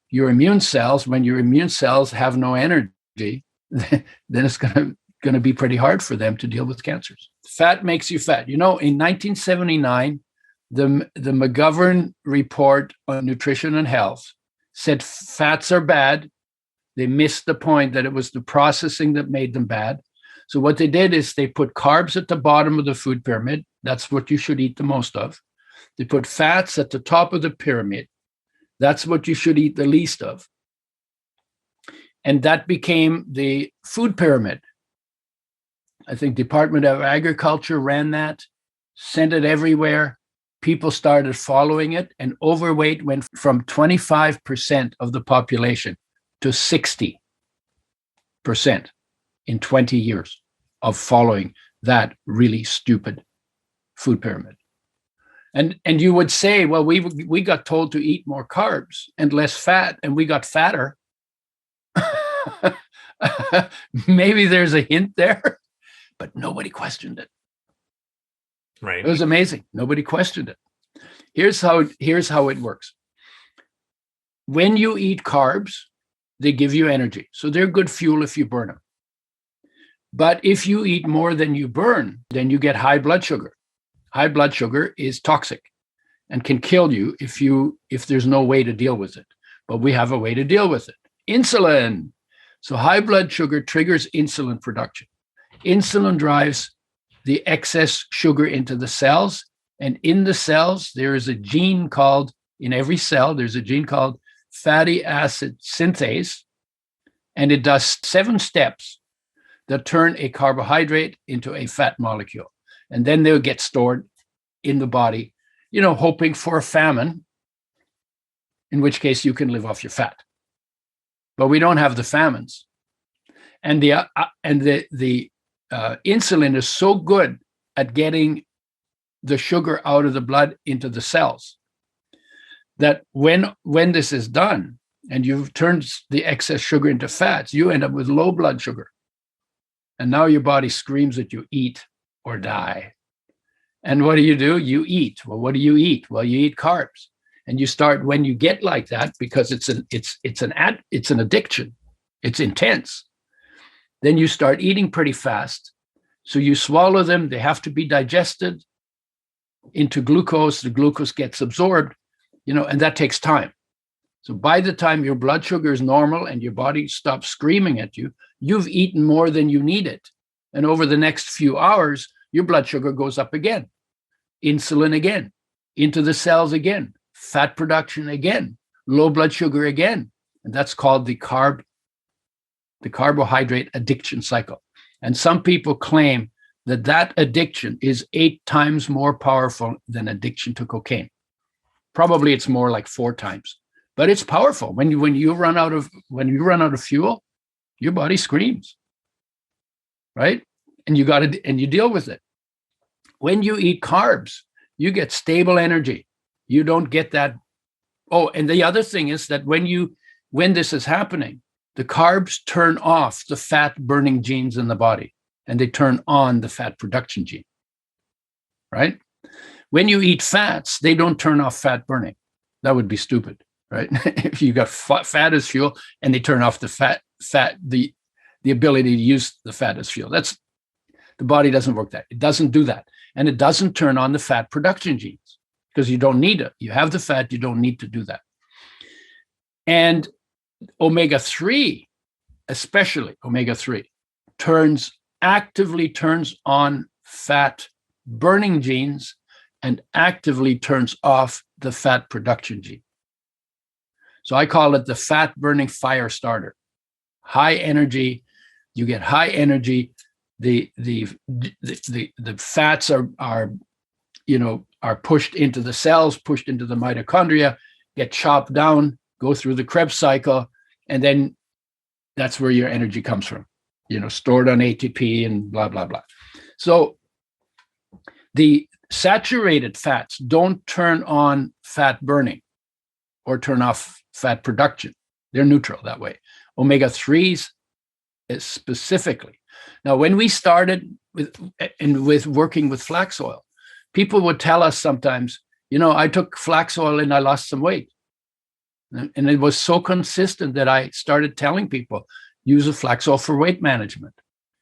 your immune cells, when your immune cells have no energy, then it's going to be pretty hard for them to deal with cancers. Fat makes you fat. In 1979, the McGovern report on nutrition and health said fats are bad. They missed the point that it was the processing that made them bad. So what they did is they put carbs at the bottom of the food pyramid. That's what you should eat the most of. They put fats at the top of the pyramid. That's what you should eat the least of. And that became the food pyramid. I think Department of Agriculture ran that, sent it everywhere. People started following it, and overweight went from 25% of the population to 60% in 20 years of following that really stupid food pyramid. And you would say, well, we got told to eat more carbs and less fat, and we got fatter. Maybe there's a hint there, but nobody questioned it. Right. It was amazing. Nobody questioned it. Here's how it works. When you eat carbs, they give you energy. So they're good fuel if you burn them. But if you eat more than you burn, then you get high blood sugar. High blood sugar is toxic and can kill you if there's no way to deal with it. But we have a way to deal with it. Insulin. So high blood sugar triggers insulin production. Insulin drives the excess sugar into the cells. And in the cells, there is a gene called, in every cell, there's a gene called fatty acid synthase. And it does 7 steps that turn a carbohydrate into a fat molecule. And then they'll get stored in the body, hoping for a famine, in which case you can live off your fat. But we don't have the famines. And the insulin is so good at getting the sugar out of the blood into the cells that when this is done and you've turned the excess sugar into fats, you end up with low blood sugar. And now your body screams that you eat or die. And what do? You eat. Well, what do you eat? Well, you eat carbs. And you start, when you get like that, because it's an addiction, it's intense, then you start eating pretty fast. So you swallow them, they have to be digested into glucose, the glucose gets absorbed, and that takes time. So by the time your blood sugar is normal and your body stops screaming at you, you've eaten more than you needed. And over the next few hours, your blood sugar goes up again, insulin again, into the cells again, fat production again, low blood sugar again. And that's called the carbohydrate addiction cycle. And some people claim that addiction is 8 times more powerful than addiction to cocaine. Probably it's more like 4 times, but it's powerful. When you run out of fuel, your body screams, right? And you deal with it. When you eat carbs, you get stable energy. You don't get that. Oh, and the other thing is that when this is happening, the carbs turn off the fat burning genes in the body and they turn on the fat production gene, right? When you eat fats, they don't turn off fat burning. That would be stupid, right? If you got fat as fuel and they turn off the the ability to use the fat as fuel. The body doesn't work that. It doesn't do that. And it doesn't turn on the fat production genes because you don't need it. You have the fat, you don't need to do that. And omega-3, especially omega-3, actively turns on fat burning genes and actively turns off the fat production gene. So I call it the fat burning fire starter. High energy, you get high energy. The fats are pushed into the cells, pushed into the mitochondria, get chopped down, go through the Krebs cycle, and then that's where your energy comes from, stored on ATP and blah, blah, blah. So the saturated fats don't turn on fat burning or turn off fat production. They're neutral that way. Omega-3s is specifically. Now, when we started with working with flax oil, people would tell us sometimes, I took flax oil and I lost some weight. And it was so consistent that I started telling people, use a flax oil for weight management.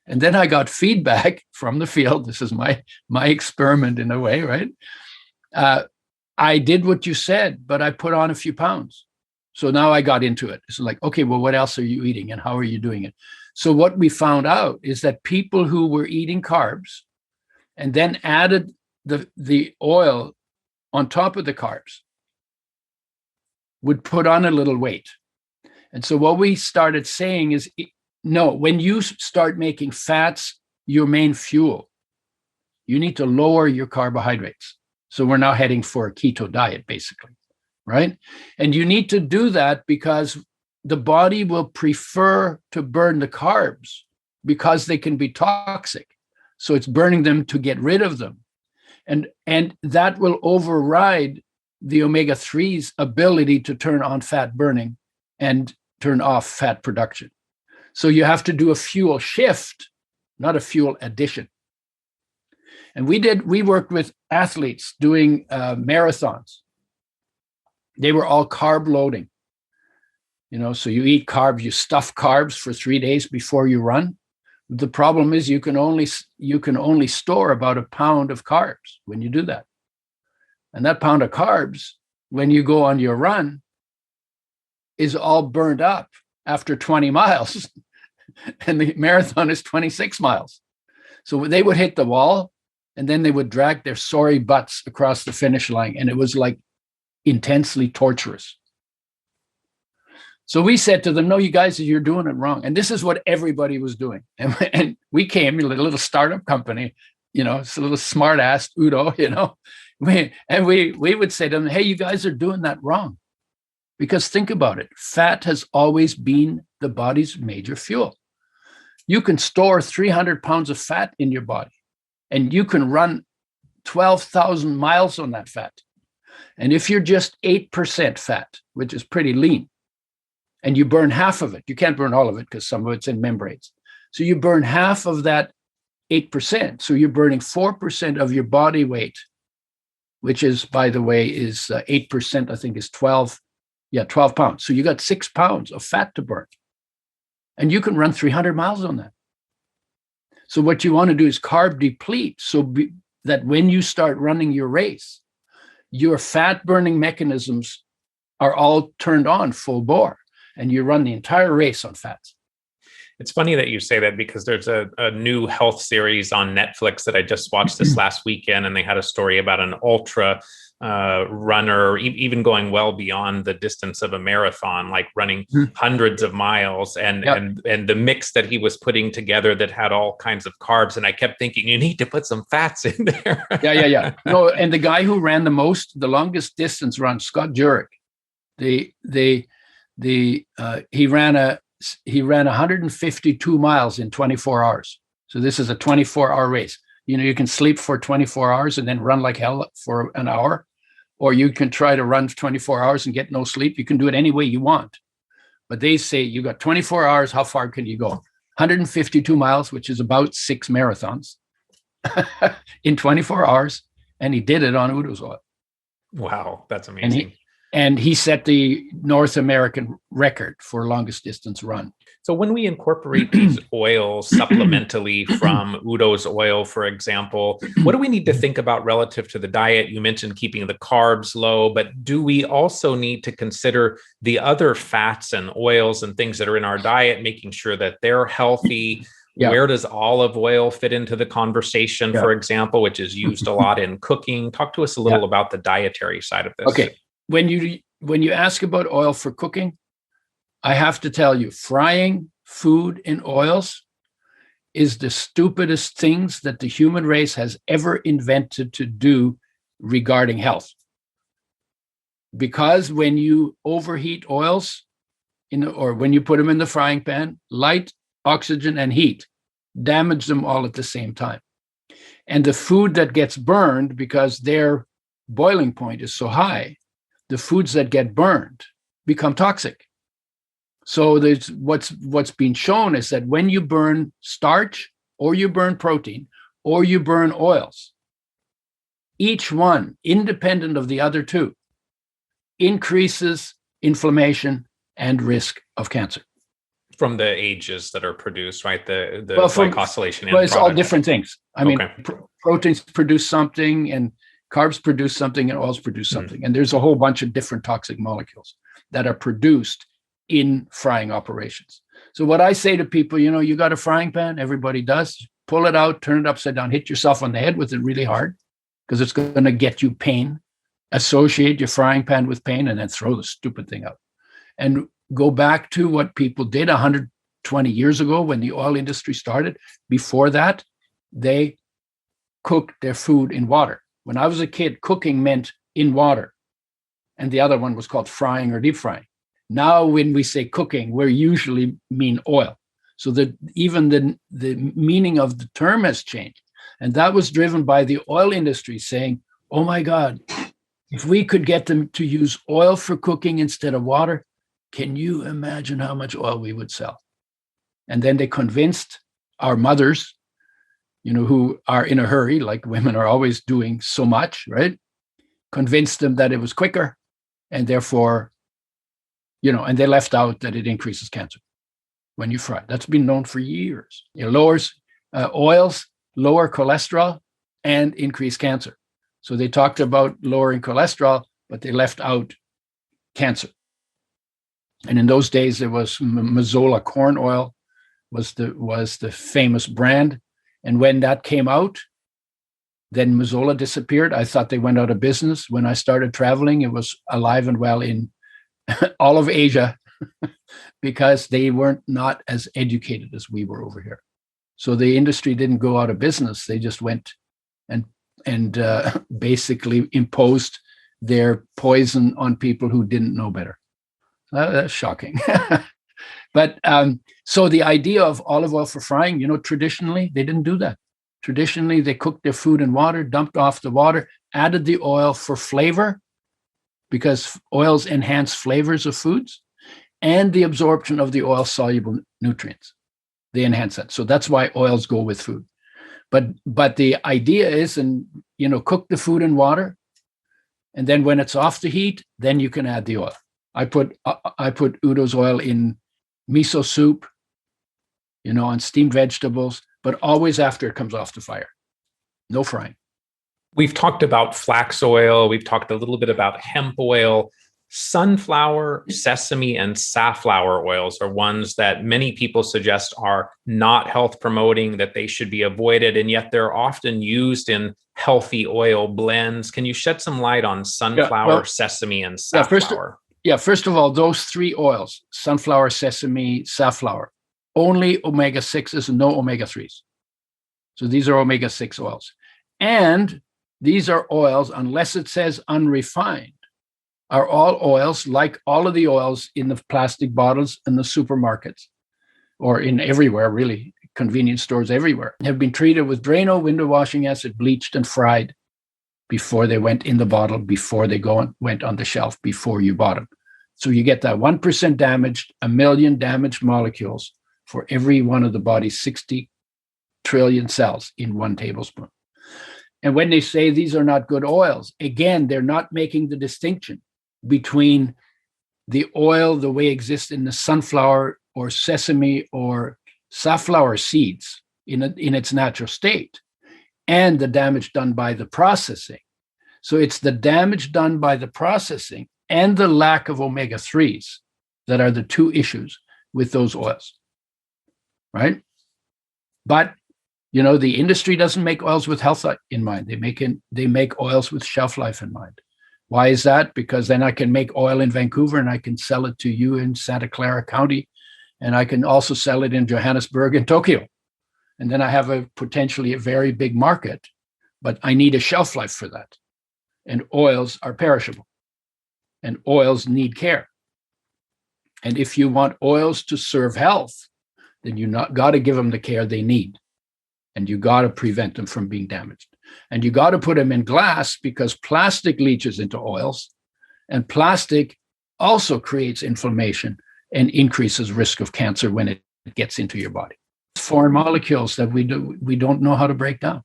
And then I got feedback from the field. This is my experiment in a way, right? I did what you said, but I put on a few pounds. So now I got into it. It's like, okay, well, what else are you eating and how are you doing it? So what we found out is that people who were eating carbs and then added the oil on top of the carbs would put on a little weight. And so what we started saying is, no, when you start making fats your main fuel, you need to lower your carbohydrates. So we're now heading for a keto diet, basically, right? And you need to do that because the body will prefer to burn the carbs because they can be toxic. So it's burning them to get rid of them. And that will override the omega-3's ability to turn on fat burning and turn off fat production. So you have to do a fuel shift, not a fuel addition. And we worked with athletes doing marathons. They were all carb loading. So you eat carbs, you stuff carbs for 3 days before you run. The problem is you can only store about a pound of carbs when you do that. And that pound of carbs, when you go on your run, is all burned up after 20 miles. And the marathon is 26 miles. So they would hit the wall and then they would drag their sorry butts across the finish line. And it was like intensely torturous. So we said to them, no, you guys, you're doing it wrong. And this is what everybody was doing. And we came, a little startup company, it's a little smart ass Udo, we would say to them, hey, you guys are doing that wrong. Because think about it, fat has always been the body's major fuel. You can store 300 pounds of fat in your body, and you can run 12,000 miles on that fat. And if you're just 8% fat, which is pretty lean, and you burn half of it, you can't burn all of it because some of it's in membranes. So you burn half of that 8%. So you're burning 4% of your body weight, which is, by the way, is 8%, I think is 12 pounds. So you got 6 pounds of fat to burn. And you can run 300 miles on that. So what you want to do is carb deplete that when you start running your race, your fat burning mechanisms are all turned on full bore, and you run the entire race on fats. It's funny that you say that, because there's a new health series on Netflix that I just watched this last weekend, and they had a story about an ultra runner, even going well beyond the distance of a marathon, like running hundreds of miles, and the mix that he was putting together that had all kinds of carbs. And I kept thinking, you need to put some fats in there. Yeah. No, and the guy who ran the longest distance run, Scott Jurek, he ran 152 miles in 24 hours. So this is a 24-hour race. You can sleep for 24 hours and then run like hell for an hour, or you can try to run 24 hours and get no sleep. You can do it any way you want. But they say you got 24 hours, how far can you go? 152 miles, which is about 6 marathons in 24 hours. And he did it on Udo's oil. Wow, that's amazing. And he set the North American record for longest distance run. So when we incorporate these oils supplementally from Udo's oil, for example, what do we need to think about relative to the diet? You mentioned keeping the carbs low, but do we also need to consider the other fats and oils and things that are in our diet, making sure that they're healthy? Yeah. Where does olive oil fit into the conversation, for example, which is used a lot in cooking? Talk to us a little about the dietary side of this. Okay. When you ask about oil for cooking, I have to tell you, frying food in oils is the stupidest things that the human race has ever invented to do regarding health. Because when you overheat oils, or when you put them in the frying pan, light, oxygen, and heat damage them all at the same time. And the food that gets burned, because their boiling point is so high, the foods that get burned become toxic. So there's what's been shown is that when you burn starch, or you burn protein, or you burn oils, each one, independent of the other two, increases inflammation and risk of cancer. From the ages that are produced, right? The glycosylation. Well, it's all different things. I mean, proteins produce something, and carbs produce something, and oils produce something. And there's a whole bunch of different toxic molecules that are produced in frying operations. So what I say to people, you got a frying pan, everybody does, pull it out, turn it upside down, hit yourself on the head with it really hard, because it's going to get you pain. Associate your frying pan with pain, and then throw the stupid thing out. And go back to what people did 120 years ago when the oil industry started. Before that, they cooked their food in water. When I was a kid, cooking meant in water, and the other one was called frying or deep frying. Now, when we say cooking, we usually mean oil. So that even the meaning of the term has changed. And that was driven by the oil industry saying, oh my God, if we could get them to use oil for cooking instead of water, can you imagine how much oil we would sell? And then they convinced our mothers, who are in a hurry, like women are always doing so much, right? Convinced them that it was quicker, and therefore, and they left out that it increases cancer when you fry. That's been known for years. It lowers oils, lower cholesterol, and increase cancer. So they talked about lowering cholesterol, but they left out cancer. And in those days, there was Mazola corn oil was the famous brand. And when that came out, then Mazola disappeared. I thought they went out of business. When I started traveling, it was alive and well in all of Asia because they weren't not as educated as we were over here. So the industry didn't go out of business. They just went and basically imposed their poison on people who didn't know better. That's shocking. But so the idea of olive oil for frying, traditionally, they didn't do that. Traditionally, they cooked their food in water, dumped off the water, added the oil for flavor, because oils enhance flavors of foods, and the absorption of the oil-soluble nutrients. They enhance that. So that's why oils go with food. But the idea is, cook the food in water, and then when it's off the heat, then you can add the oil. I put Udo's oil in miso soup, on steamed vegetables, but always after it comes off the fire. No frying. We've talked about flax oil. We've talked a little bit about hemp oil. Sunflower, sesame, and safflower oils are ones that many people suggest are not health promoting, that they should be avoided, and yet they're often used in healthy oil blends. Can you shed some light on sunflower, sesame, and safflower? First of all, those three oils, sunflower, sesame, safflower, only omega-6s and no omega-3s. So these are omega-6 oils. And these are oils, unless it says unrefined, are all oils, like all of the oils in the plastic bottles in the supermarkets, or in everywhere, really, convenience stores everywhere, have been treated with Drano, window washing acid, bleached and fried before they went in the bottle, before they went on the shelf, before you bought them. So you get that 1% damaged, 1 million damaged molecules for every one of the body's 60 trillion cells in 1 tablespoon. And when they say these are not good oils, again, they're not making the distinction between the oil, the way it exists in the sunflower or sesame or safflower seeds in its natural state, and the damage done by the processing. So it's the damage done by the processing and the lack of omega-3s that are the two issues with those oils, right? But the industry doesn't make oils with health in mind. They make oils with shelf life in mind. Why is that? Because then I can make oil in Vancouver and I can sell it to you in Santa Clara County, and I can also sell it in Johannesburg and Tokyo. And then I have potentially a very big market, but I need a shelf life for that. And oils are perishable, and oils need care. And if you want oils to serve health, then you got to give them the care they need. And you got to prevent them from being damaged. And you got to put them in glass, because plastic leaches into oils, and plastic also creates inflammation and increases risk of cancer when it gets into your body. Foreign molecules that we don't know how to break down.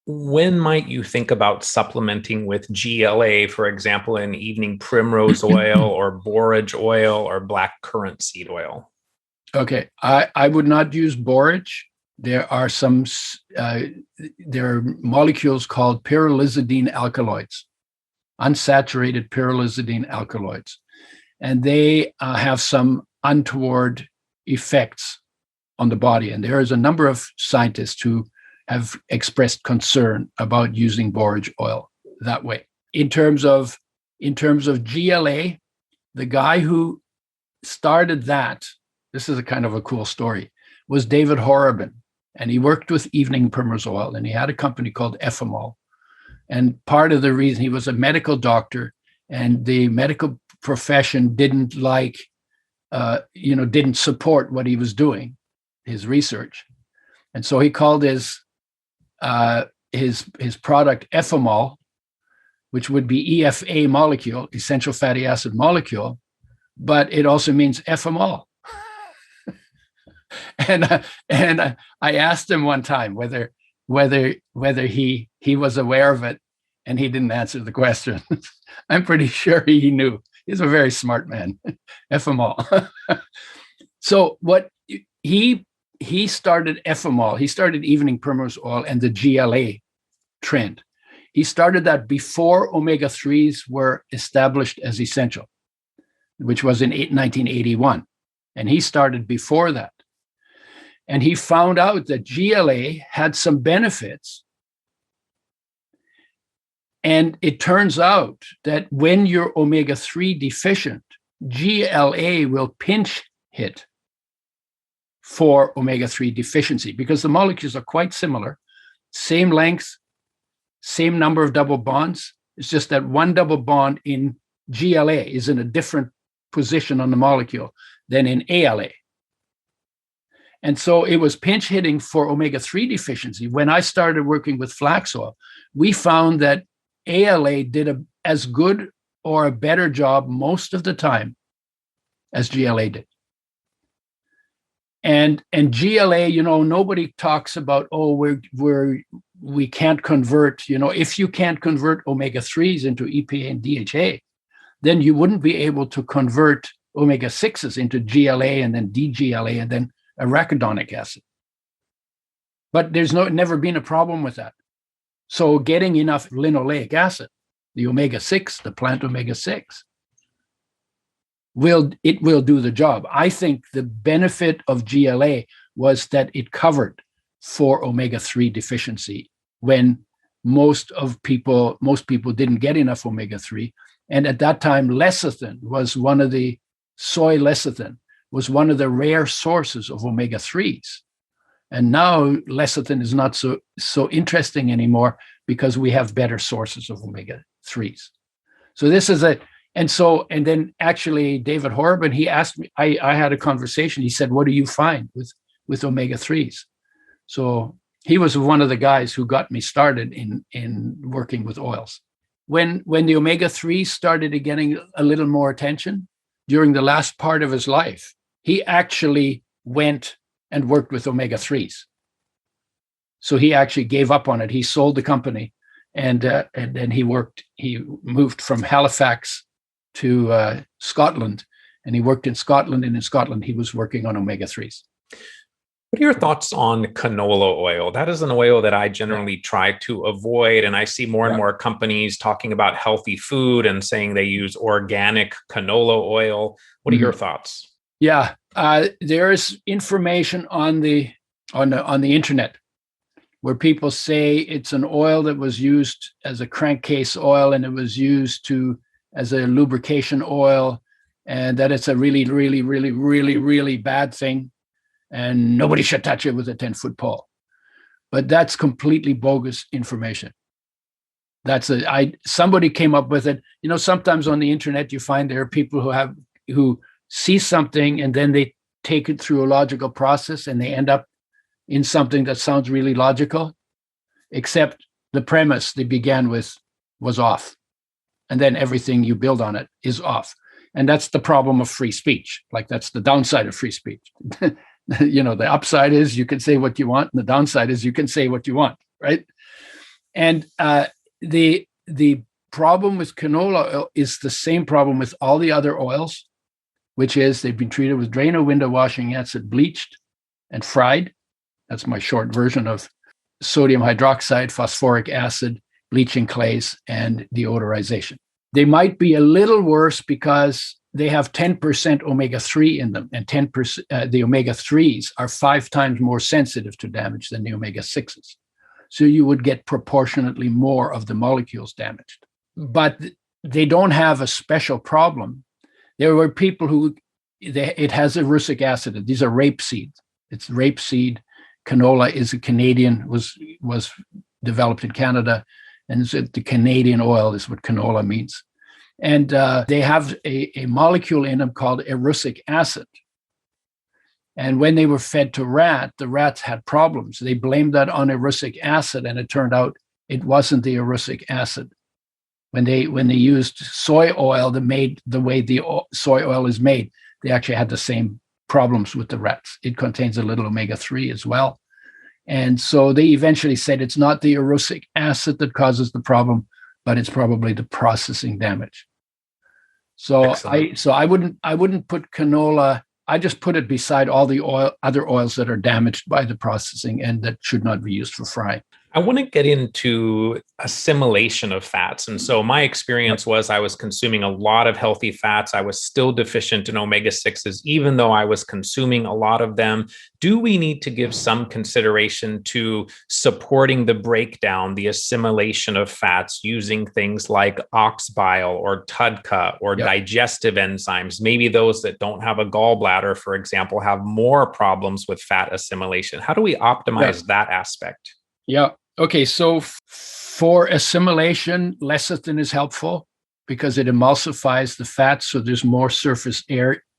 When might you think about supplementing with GLA, for example, in evening primrose oil or borage oil or black currant seed oil? Okay, I would not use borage. There are molecules called pyrrolizidine alkaloids, unsaturated pyrrolizidine alkaloids, and they have some untoward effects on the body. And there is a number of scientists who have expressed concern about using borage oil that way. In terms of GLA, the guy who started that, this is a kind of a cool story, was David Horrobin. And he worked with evening primrose oil, and he had a company called Effamol. And part of the reason, he was a medical doctor, and the medical profession didn't didn't support what he was doing, his research. And so he called his product Effamol, which would be EFA molecule, essential fatty acid molecule, but it also means Effamol. And I asked him one time whether he was aware of it, and he didn't answer the question. I'm pretty sure he knew. He's a very smart man. Effamol. So what he started Effamol. He started evening primrose oil and the GLA trend. He started that before omega-3s were established as essential, which was in 1981. And he started before that. And he found out that GLA had some benefits. And it turns out that when you're omega-3 deficient, GLA will pinch hit for omega-3 deficiency, because the molecules are quite similar, same length, same number of double bonds. It's just that one double bond in GLA is in a different position on the molecule than in ALA. And so it was pinch hitting for omega-3 deficiency. When I started working with flax oil, we found that ALA did as good or a better job most of the time as GLA did. And GLA, nobody talks about, we can't convert, if you can't convert omega-3s into EPA and DHA, then you wouldn't be able to convert omega-6s into GLA and then DGLA and then arachidonic acid. But there's never been a problem with that. So getting enough linoleic acid, the omega-6, the plant omega-6, will do the job. I think the benefit of GLA was that it covered for omega-3 deficiency when most people didn't get enough omega-3. And at that time, lecithin was soy lecithin was one of the rare sources of omega-3s. And now lecithin is not so interesting anymore because we have better sources of omega-3s. So this is and then actually David Horban, he asked me, I had a conversation. He said, what do you find with omega-3s? So he was one of the guys who got me started in working with oils. When the omega-3s started getting a little more attention during the last part of his life, he actually went and worked with omega-3s. So he actually gave up on it. He sold the company and then he moved from Halifax to Scotland, and he worked in Scotland, and in Scotland he was working on omega-3s. What are your thoughts on canola oil? That is an oil that I generally try to avoid, and I see more and more companies talking about healthy food and saying they use organic canola oil. What are your thoughts? Yeah, there is information on the internet where people say it's an oil that was used as a crankcase oil and it was used as a lubrication oil, and that it's a really, really, really, really, really bad thing, and nobody should touch it with a 10-foot pole. But that's completely bogus information. Somebody came up with it. Sometimes on the internet you find there are people who see something and then they take it through a logical process and they end up in something that sounds really logical, except the premise they began with was off. And then everything you build on it is off. And that's the problem of free speech. Like, that's the downside of free speech. The upside is you can say what you want, and the downside is you can say what you want, right? And the problem with canola oil is the same problem with all the other oils, which is they've been treated with Drano window washing acid, bleached and fried. That's my short version of sodium hydroxide, phosphoric acid, bleaching clays, and deodorization. They might be a little worse because they have 10% omega-3 in them, and 10% the omega-3s are 5 times more sensitive to damage than the omega-6s. So you would get proportionately more of the molecules damaged. But they don't have a special problem. There were people it has erucic acid. These are rapeseed. It's rapeseed. Canola is a Canadian, was developed in Canada. And so the Canadian oil is what canola means. And they have a molecule in them called erucic acid. And when they were fed to the rats had problems. They blamed that on erucic acid, and it turned out it wasn't the erucic acid. When they used soy oil the way the soy oil is made, they actually had the same problems with the rats. It contains a little omega-3 as well. And so they eventually said it's not the erucic acid that causes the problem, but it's probably the processing damage. So I wouldn't put canola. I just put it beside all the other oils that are damaged by the processing and that should not be used for frying. I want to get into assimilation of fats. And so my experience was I was consuming a lot of healthy fats. I was still deficient in omega-6s, even though I was consuming a lot of them. Do we need to give some consideration to supporting the breakdown, the assimilation of fats using things like ox bile or TUDCA or digestive enzymes? Maybe those that don't have a gallbladder, for example, have more problems with fat assimilation. How do we optimize that aspect? Yeah. Okay, so for assimilation, lecithin is helpful because it emulsifies the fat, so there's more surface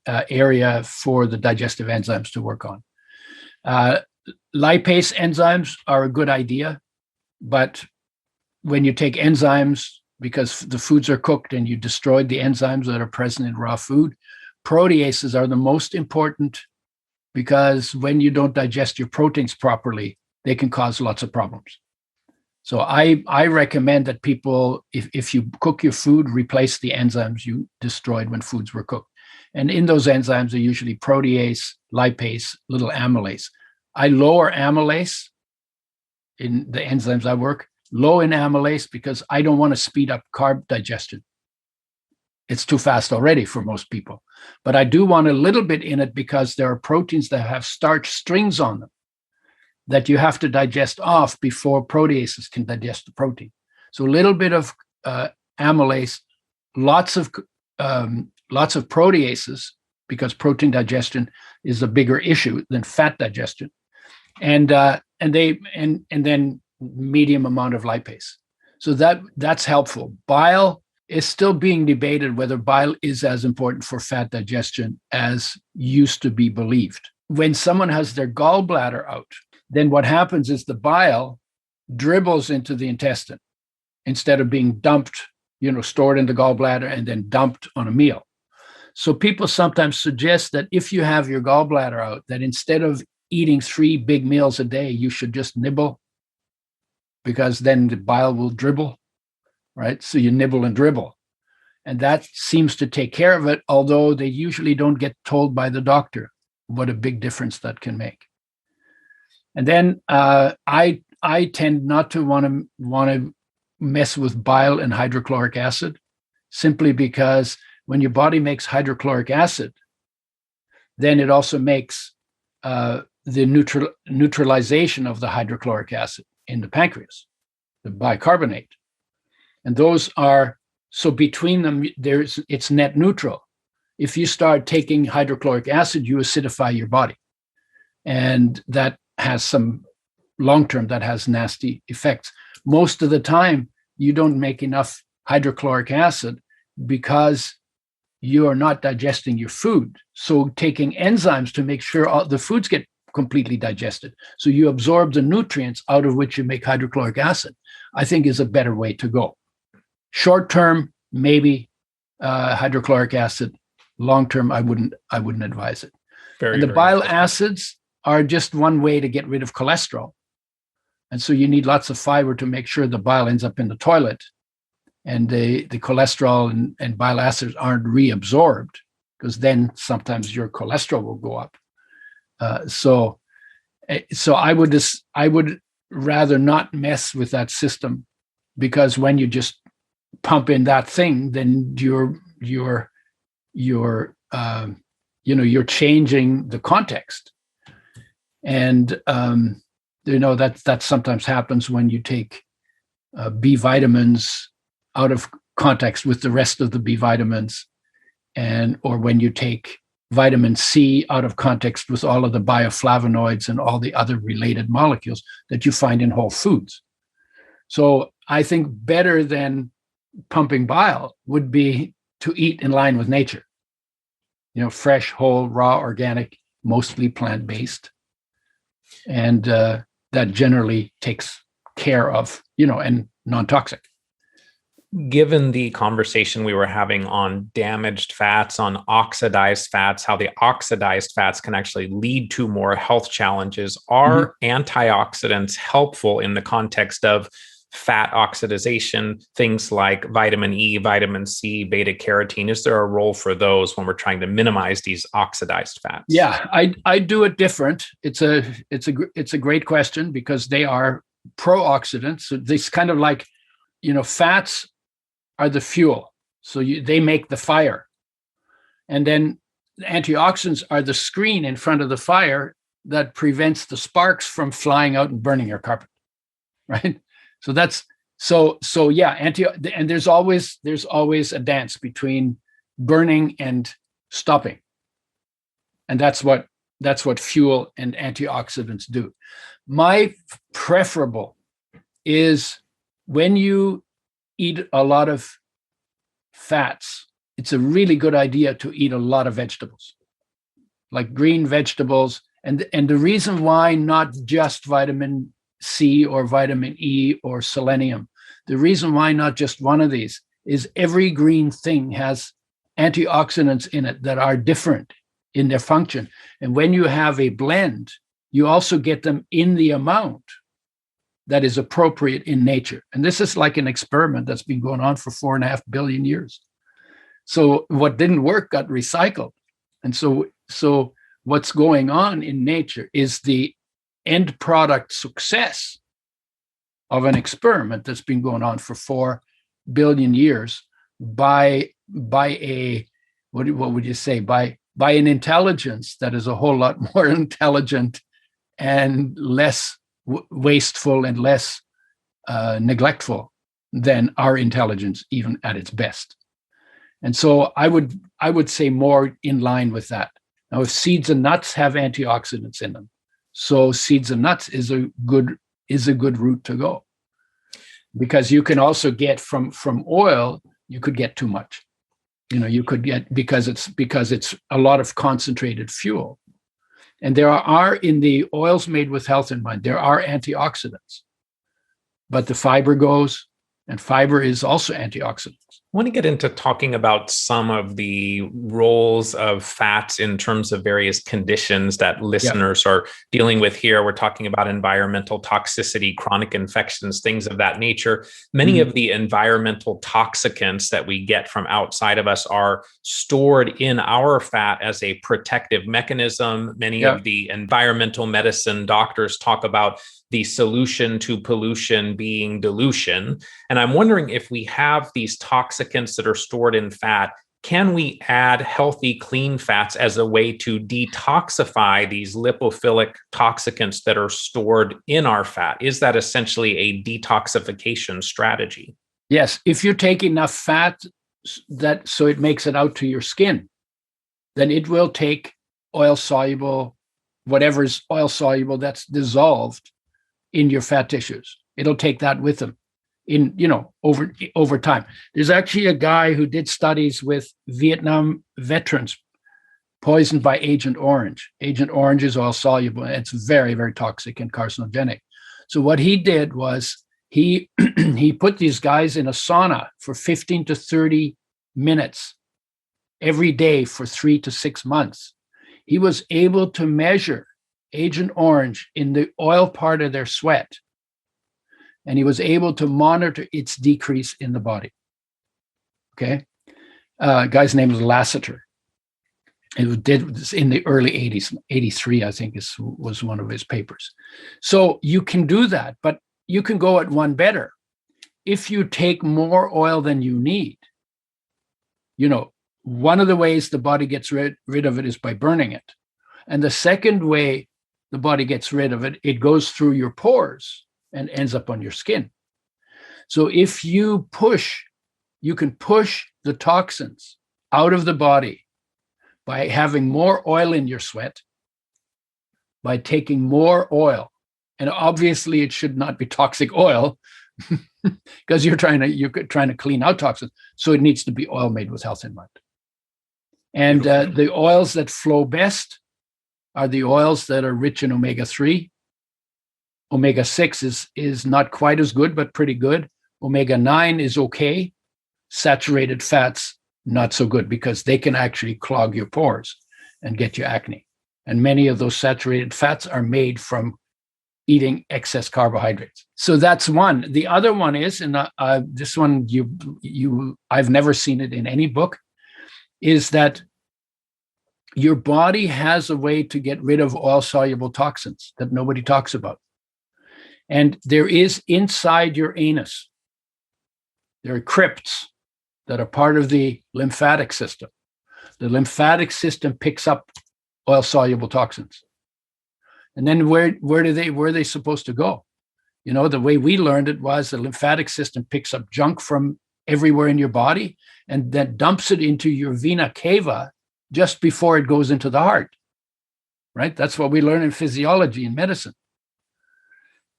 area for the digestive enzymes to work on. Lipase enzymes are a good idea, but when you take enzymes, because the foods are cooked and you destroyed the enzymes that are present in raw food, proteases are the most important, because when you don't digest your proteins properly, they can cause lots of problems. So I recommend that people, if you cook your food, replace the enzymes you destroyed when foods were cooked. And in those enzymes are usually protease, lipase, little amylase. I lower amylase in the enzymes I work, low in amylase, because I don't want to speed up carb digestion. It's too fast already for most people. But I do want a little bit in it, because there are proteins that have starch strings on them that you have to digest off before proteases can digest the protein. So a little bit of amylase, lots of proteases, because protein digestion is a bigger issue than fat digestion, and then medium amount of lipase. So that's helpful. Bile is still being debated whether bile is as important for fat digestion as used to be believed. When someone has their gallbladder out, then what happens is the bile dribbles into the intestine instead of being dumped, stored in the gallbladder and then dumped on a meal. So people sometimes suggest that if you have your gallbladder out, that instead of eating 3 big meals a day, you should just nibble, because then the bile will dribble, right? So you nibble and dribble. And that seems to take care of it, although they usually don't get told by the doctor what a big difference that can make. And then I tend not to want to mess with bile and hydrochloric acid, simply because when your body makes hydrochloric acid, then it also makes the neutralization of the hydrochloric acid in the pancreas, the bicarbonate. And those are, so between them, it's net neutral. If you start taking hydrochloric acid, you acidify your body. And that has some long-term, that has nasty effects. Most of the time, you don't make enough hydrochloric acid because you are not digesting your food. So taking enzymes to make sure all the foods get completely digested, so you absorb the nutrients out of which you make hydrochloric acid, I think is a better way to go. Short-term, maybe hydrochloric acid. Long-term, I wouldn't advise it. And the bile acids are just one way to get rid of cholesterol. And so you need lots of fiber to make sure the bile ends up in the toilet, and the cholesterol and bile acids aren't reabsorbed, because then sometimes your cholesterol will go up. So I would rather not mess with that system, because when you just pump in that thing, then you're changing the context. And that sometimes happens when you take B vitamins out of context with the rest of the B vitamins, or when you take vitamin C out of context with all of the bioflavonoids and all the other related molecules that you find in whole foods. So I think better than pumping bile would be to eat in line with nature. Fresh, whole, raw, organic, mostly plant-based. And that generally takes care of, and non-toxic. Given the conversation we were having on damaged fats, on oxidized fats, how the oxidized fats can actually lead to more health challenges, are antioxidants helpful in the context of fat oxidization, things like vitamin E, vitamin C, beta carotene? Is there a role for those when we're trying to minimize these oxidized fats? Yeah, I do it different. It's a great question, because they are pro-oxidants. So this kind of like, fats are the fuel. So they make the fire. And then the antioxidants are the screen in front of the fire that prevents the sparks from flying out and burning your carpet, right? So that's yeah. And there's always a dance between burning and stopping, and that's what fuel and antioxidants do. My preferable is when you eat a lot of fats, it's a really good idea to eat a lot of vegetables. like green vegetables. And the reason why not just vitamin C or vitamin E or selenium, the reason why not just one of these is every green thing has antioxidants in it that are different in their function. And when you have a blend, you also get them in the amount that is appropriate in nature. And this is like an experiment that's been going on for 4.5 billion years. So what didn't work got recycled. And so what's going on in nature is the end product success of an experiment that's been going on for 4 billion years by a, what would you say, by an intelligence that is a whole lot more intelligent and less wasteful and less neglectful than our intelligence, even at its best. And so I would say more in line with that. Now, if seeds and nuts have antioxidants in them, so seeds and nuts is a good route to go, because you can also get from oil, you could get too much. You could get, because it's a lot of concentrated fuel. And there are in the oils made with health in mind, there are antioxidants, but the fiber goes, and fiber is also antioxidants. I want to get into talking about some of the roles of fats in terms of various conditions that listeners are dealing with here. We're talking about environmental toxicity, chronic infections, things of that nature. Many of the environmental toxicants that we get from outside of us are stored in our fat as a protective mechanism. Many of the environmental medicine doctors talk about the solution to pollution being dilution. And I'm wondering, if we have these toxicants that are stored in fat, can we add healthy, clean fats as a way to detoxify these lipophilic toxicants that are stored in our fat? Is that essentially a detoxification strategy? Yes, if you take enough fat so it makes it out to your skin, then it will take oil soluble, whatever's oil soluble that's dissolved in your fat tissues. It'll take that with them over time. There's actually a guy who did studies with Vietnam veterans poisoned by Agent Orange. Agent Orange is oil soluble, and it's very, very toxic and carcinogenic. So what he did was he put these guys in a sauna for 15 to 30 minutes every day for 3 to 6 months. He was able to measure Agent Orange in the oil part of their sweat, and he was able to monitor its decrease in the body. Okay, guy's name was Lassiter. It did this in the early 80s, 83, I think was one of his papers. So you can do that, but you can go at one better. If you take more oil than you need, one of the ways the body gets rid of it is by burning it. And the second way the body gets rid of it, it goes through your pores and ends up on your skin. So if you can push the toxins out of the body by having more oil in your sweat, by taking more oil. And obviously it should not be toxic oil because you're trying to clean out toxins. So it needs to be oil made with health in mind. And the oils that flow best are the oils that are rich in omega-3. Omega-6 is not quite as good, but pretty good. Omega-9 is okay. Saturated fats, not so good, because they can actually clog your pores and get you acne. And many of those saturated fats are made from eating excess carbohydrates. So that's one. The other one is, and this one I've never seen it in any book, is that your body has a way to get rid of oil-soluble toxins that nobody talks about. And there is inside your anus, there are crypts that are part of the lymphatic system. The lymphatic system picks up oil-soluble toxins. And then where are they supposed to go? The way we learned it was the lymphatic system picks up junk from everywhere in your body and then dumps it into your vena cava just before it goes into the heart, right? That's what we learn in physiology and medicine.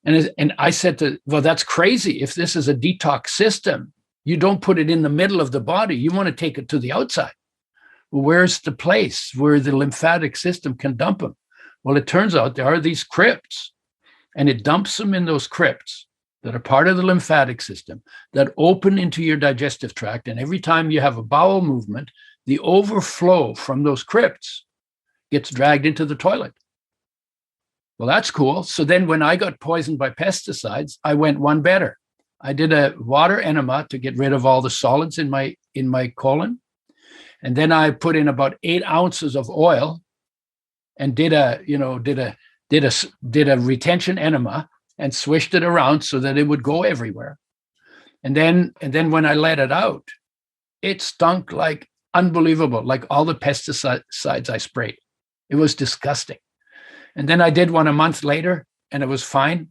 And I said well, that's crazy. If this is a detox system, you don't put it in the middle of the body. You want to take it to the outside. where's the place where the lymphatic system can dump them? Well, it turns out there are these crypts, and it dumps them in those crypts that are part of the lymphatic system that open into your digestive tract. And every time you have a bowel movement, the overflow from those crypts gets dragged into the toilet. Well, that's cool. So then when I got poisoned by pesticides, I went one better. I did a water enema to get rid of all the solids in my colon. And then I put in about 8 ounces of oil and did a retention enema and swished it around so that it would go everywhere. And then when I let it out, it stunk like unbelievable, like all the pesticides I sprayed. It was disgusting. And then I did one a month later and it was fine.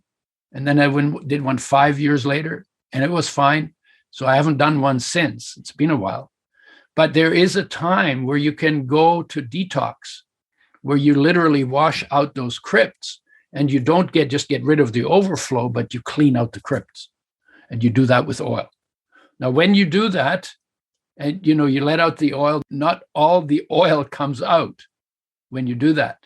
And then I did one 5 years later and it was fine. So I haven't done one since. It's been a while. But there is a time where you can go to detox, where you literally wash out those crypts, and you don't just get rid of the overflow, but you clean out the crypts. And you do that with oil. Now, when you do that, and you let out the oil, not all the oil comes out when you do that.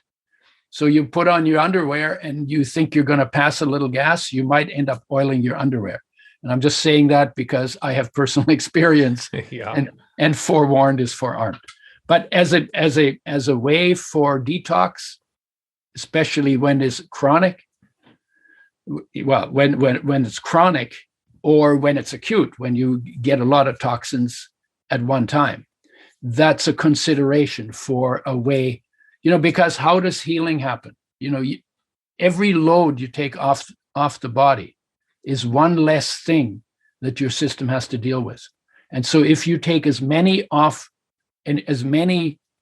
So you put on your underwear and you think you're going to pass a little gas, you might end up oiling your underwear. And I'm just saying that because I have personal experience. Yeah. And forewarned is forearmed. But as a way for detox, especially when it's chronic, well, when it's chronic or when it's acute, when you get a lot of toxins at one time, that's a consideration for a way, because how does healing happen? Every load you take off the body is one less thing that your system has to deal with. And so if you take as many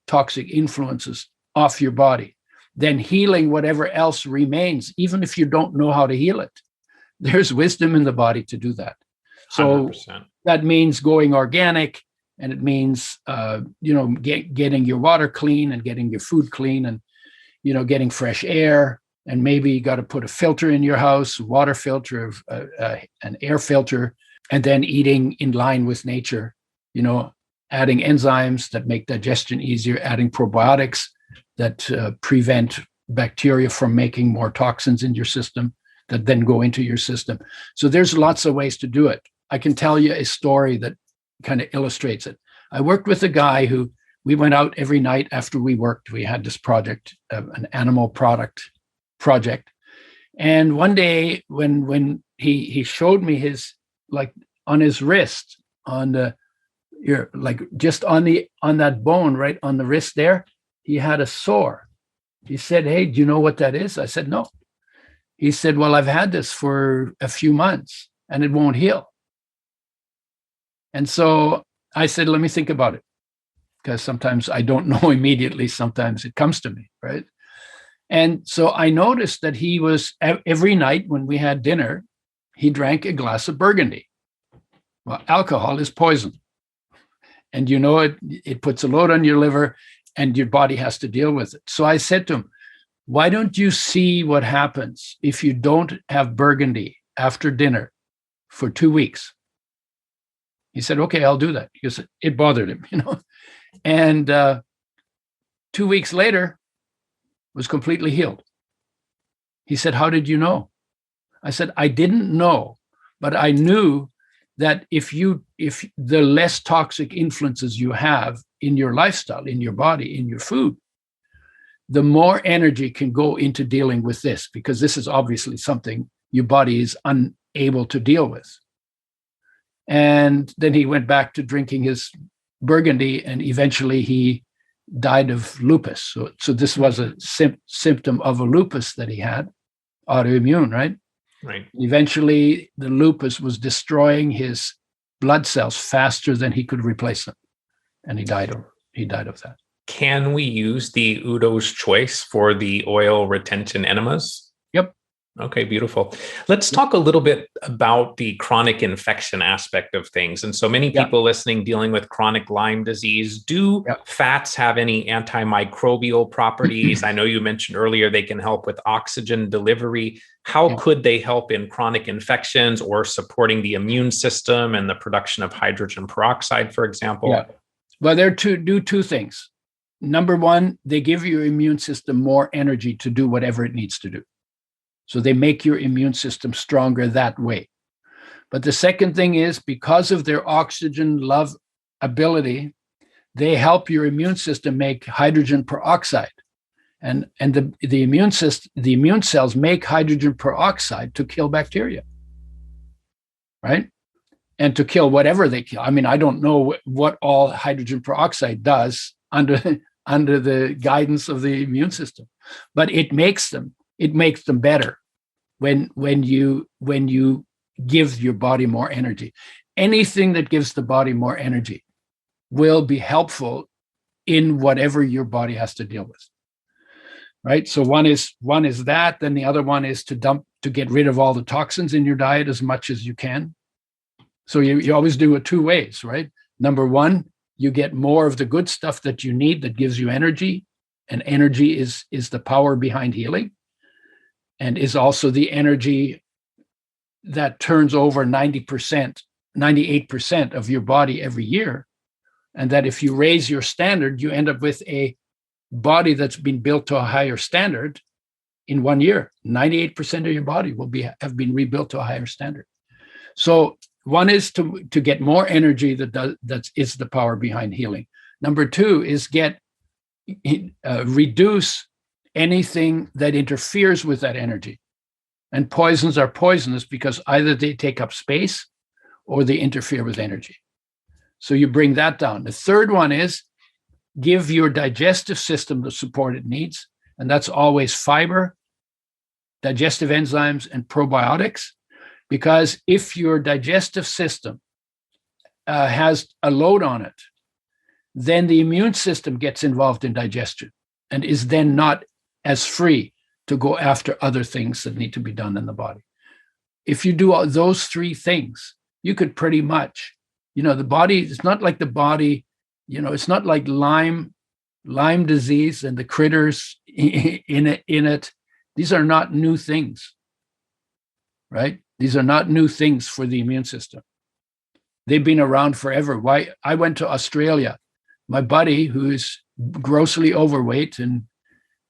toxic influences off your body, then healing whatever else remains, even if you don't know how to heal it, there's wisdom in the body to do that. So 100%. That means going organic, and it means getting your water clean and getting your food clean, and getting fresh air. And maybe you got to put a filter in your house, water filter, an air filter, and then eating in line with nature, adding enzymes that make digestion easier, adding probiotics that prevent bacteria from making more toxins in your system that then go into your system. So there's lots of ways to do it. I can tell you a story that kind of illustrates it. I worked with a guy who we went out every night after we worked. We had this project, an animal product project. And one day when he showed me his, like on his wrist, on the ear, like just on that bone right on the wrist there, he had a sore. He said, "Hey, do you know what that is?" I said, "No." He said, "Well, I've had this for a few months and it won't heal." And so I said, "Let me think about it." Because sometimes I don't know immediately. Sometimes it comes to me, right? And so I noticed that he was, every night when we had dinner, he drank a glass of Burgundy. Well, alcohol is poison. And it puts a load on your liver and your body has to deal with it. So I said to him, "Why don't you see what happens if you don't have Burgundy after dinner for 2 weeks?" He said, "Okay, I'll do that," because it bothered him, And 2 weeks later, was completely healed. He said, "How did you know?" I said, "I didn't know, but I knew that if the less toxic influences you have in your lifestyle, in your body, in your food, the more energy can go into dealing with this, because this is obviously something your body is unable to deal with." And then he went back to drinking his Burgundy, and eventually he died of lupus. So this was a symptom of a lupus that he had, autoimmune, right? Right. Eventually, the lupus was destroying his blood cells faster than he could replace them, and he died of that. Can we use the Udo's choice for the oil retention enemas? Yep. Okay, beautiful. Let's talk a little bit about the chronic infection aspect of things. And so many people listening dealing with chronic Lyme disease, do fats have any antimicrobial properties? I know you mentioned earlier they can help with oxygen delivery. How could they help in chronic infections or supporting the immune system and the production of hydrogen peroxide, for example? Yeah. Well, they're to do two things. Number one, they give your immune system more energy to do whatever it needs to do. So they make your immune system stronger that way. But the second thing is, because of their oxygen love ability, they help your immune system make hydrogen peroxide. And the immune cells make hydrogen peroxide to kill bacteria, right? And to kill whatever they kill. I mean, I don't know what all hydrogen peroxide does under the guidance of the immune system, but it makes them better when you give your body more energy. Anything that gives the body more energy will be helpful in whatever your body has to deal with. Right. So one is that, then the other one is to get rid of all the toxins in your diet as much as you can. So you always do it two ways, right? Number one, you get more of the good stuff that you need that gives you energy, and energy is the power behind healing, and is also the energy that turns over 90%, 98% of your body every year. And that if you raise your standard, you end up with a body that's been built to a higher standard in 1 year. 98% of your body will have been rebuilt to a higher standard. So one is to get more energy that is the power behind healing. Number two is reduce anything that interferes with that energy. And poisons are poisonous because either they take up space or they interfere with energy. So you bring that down. The third one is give your digestive system the support it needs. And that's always fiber, digestive enzymes, and probiotics. Because if your digestive system has a load on it, then the immune system gets involved in digestion and is then not as free to go after other things that need to be done in the body. If you do all those three things, you could pretty much, the body, it's not like the body, it's not like Lyme disease and the critters in it. These are not new things, right? These are not new things for the immune system. They've been around forever. Why? I went to Australia. My buddy, who is grossly overweight and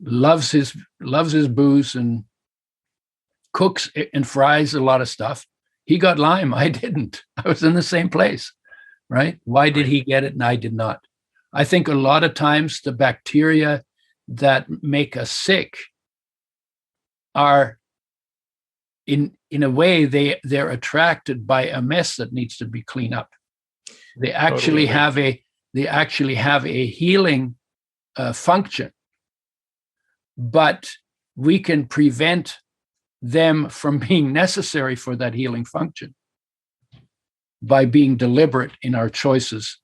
loves his booze and cooks and fries a lot of stuff, he got Lyme. I didn't. I was in the same place, right? Why did he get it and I did not? I think a lot of times the bacteria that make us sick are in a way they're attracted by a mess that needs to be cleaned up. They actually have a healing function, but we can prevent them from being necessary for that healing function by being deliberate in our choices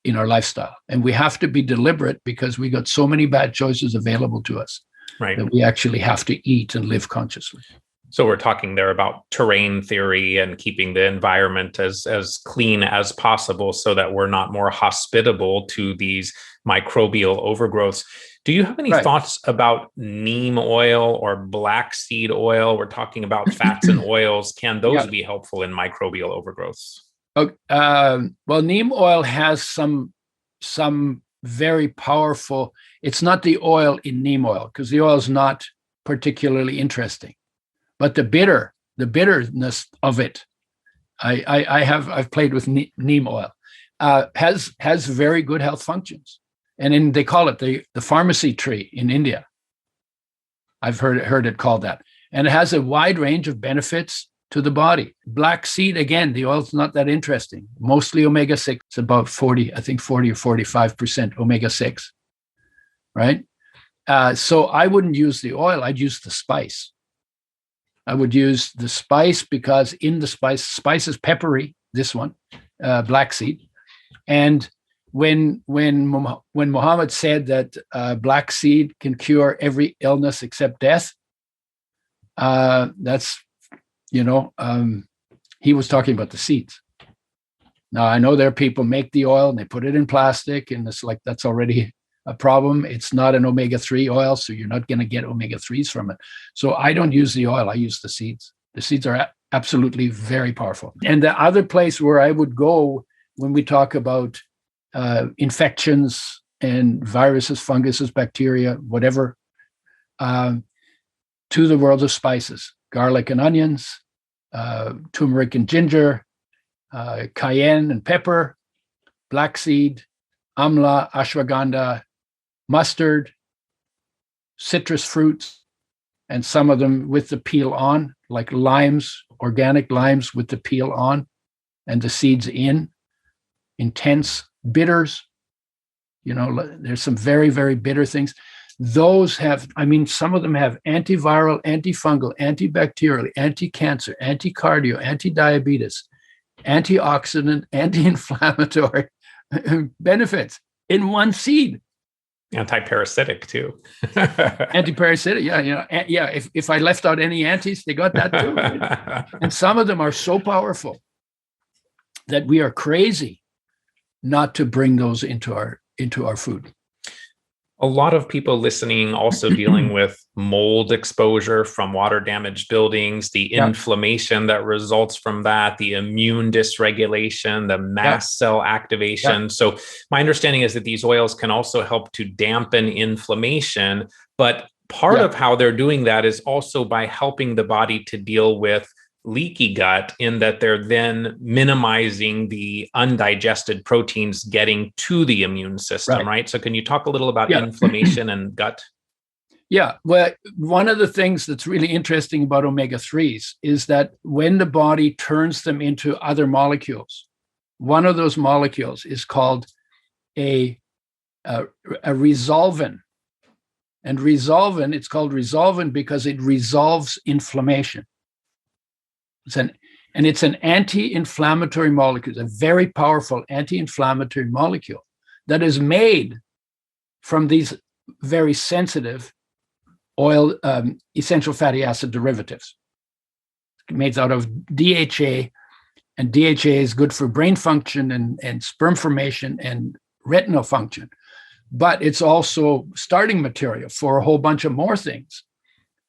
in our lifestyle. And we have to be deliberate because we got so many bad choices available to us, right, that we actually have to eat and live consciously. So we're talking there about terrain theory and keeping the environment as clean as possible so that we're not more hospitable to these microbial overgrowths. Do you have any thoughts about neem oil or black seed oil? We're talking about fats and oils. Can those be helpful in microbial overgrowths? Well, neem oil has some very powerful. It's not the oil in neem oil because the oil is not particularly interesting, but the bitterness of it. I've played with neem oil. Has very good health functions. And they call it the pharmacy tree in India. I've heard it called that. And it has a wide range of benefits to the body. Black seed, again, the oil's not that interesting. Mostly omega-6. It's about 40 or 45% omega-6, right? So I wouldn't use the oil. I'd use the spice. I would use the spice because in the spice is peppery, this one, black seed. And when Muhammad said that black seed can cure every illness except death, that's, he was talking about the seeds. Now, I know there are people make the oil and they put it in plastic, and it's like, that's already a problem. It's not an omega-3 oil, so you're not going to get omega-3s from it. So I don't use the oil. I use the seeds. The seeds are absolutely very powerful. And the other place where I would go when we talk about infections and viruses, funguses, bacteria, whatever, to the world of spices, garlic and onions, turmeric and ginger, cayenne and pepper, black seed, amla, ashwagandha, mustard, citrus fruits, and some of them with the peel on, like limes, organic limes with the peel on and the seeds in, intense bitters. There's some very, very bitter things. Those have, some of them have antiviral, antifungal, antibacterial, anti-cancer, anti-cardio, anti-diabetes, antioxidant, anti-inflammatory benefits in one seed. Anti-parasitic too. Anti-parasitic, yeah. If I left out any antis, they got that too. Right? And some of them are so powerful that we are crazy not to bring those into our food. A lot of people listening also dealing with mold exposure from water damaged buildings, the inflammation that results from that, the immune dysregulation, the mast cell activation. So my understanding is that these oils can also help to dampen inflammation, but part of how they're doing that is also by helping the body to deal with leaky gut, in that they're then minimizing the undigested proteins getting to the immune system, right? So can you talk a little about inflammation and gut? Yeah, well, one of the things that's really interesting about omega-3s is that when the body turns them into other molecules, one of those molecules is called a resolvin. And resolvin, it's called resolvin because it resolves inflammation. It's an anti-inflammatory molecule, a very powerful anti-inflammatory molecule that is made from these very sensitive oil, essential fatty acid derivatives. It's made out of DHA, and DHA is good for brain function and sperm formation and retinal function. But it's also starting material for a whole bunch of more things.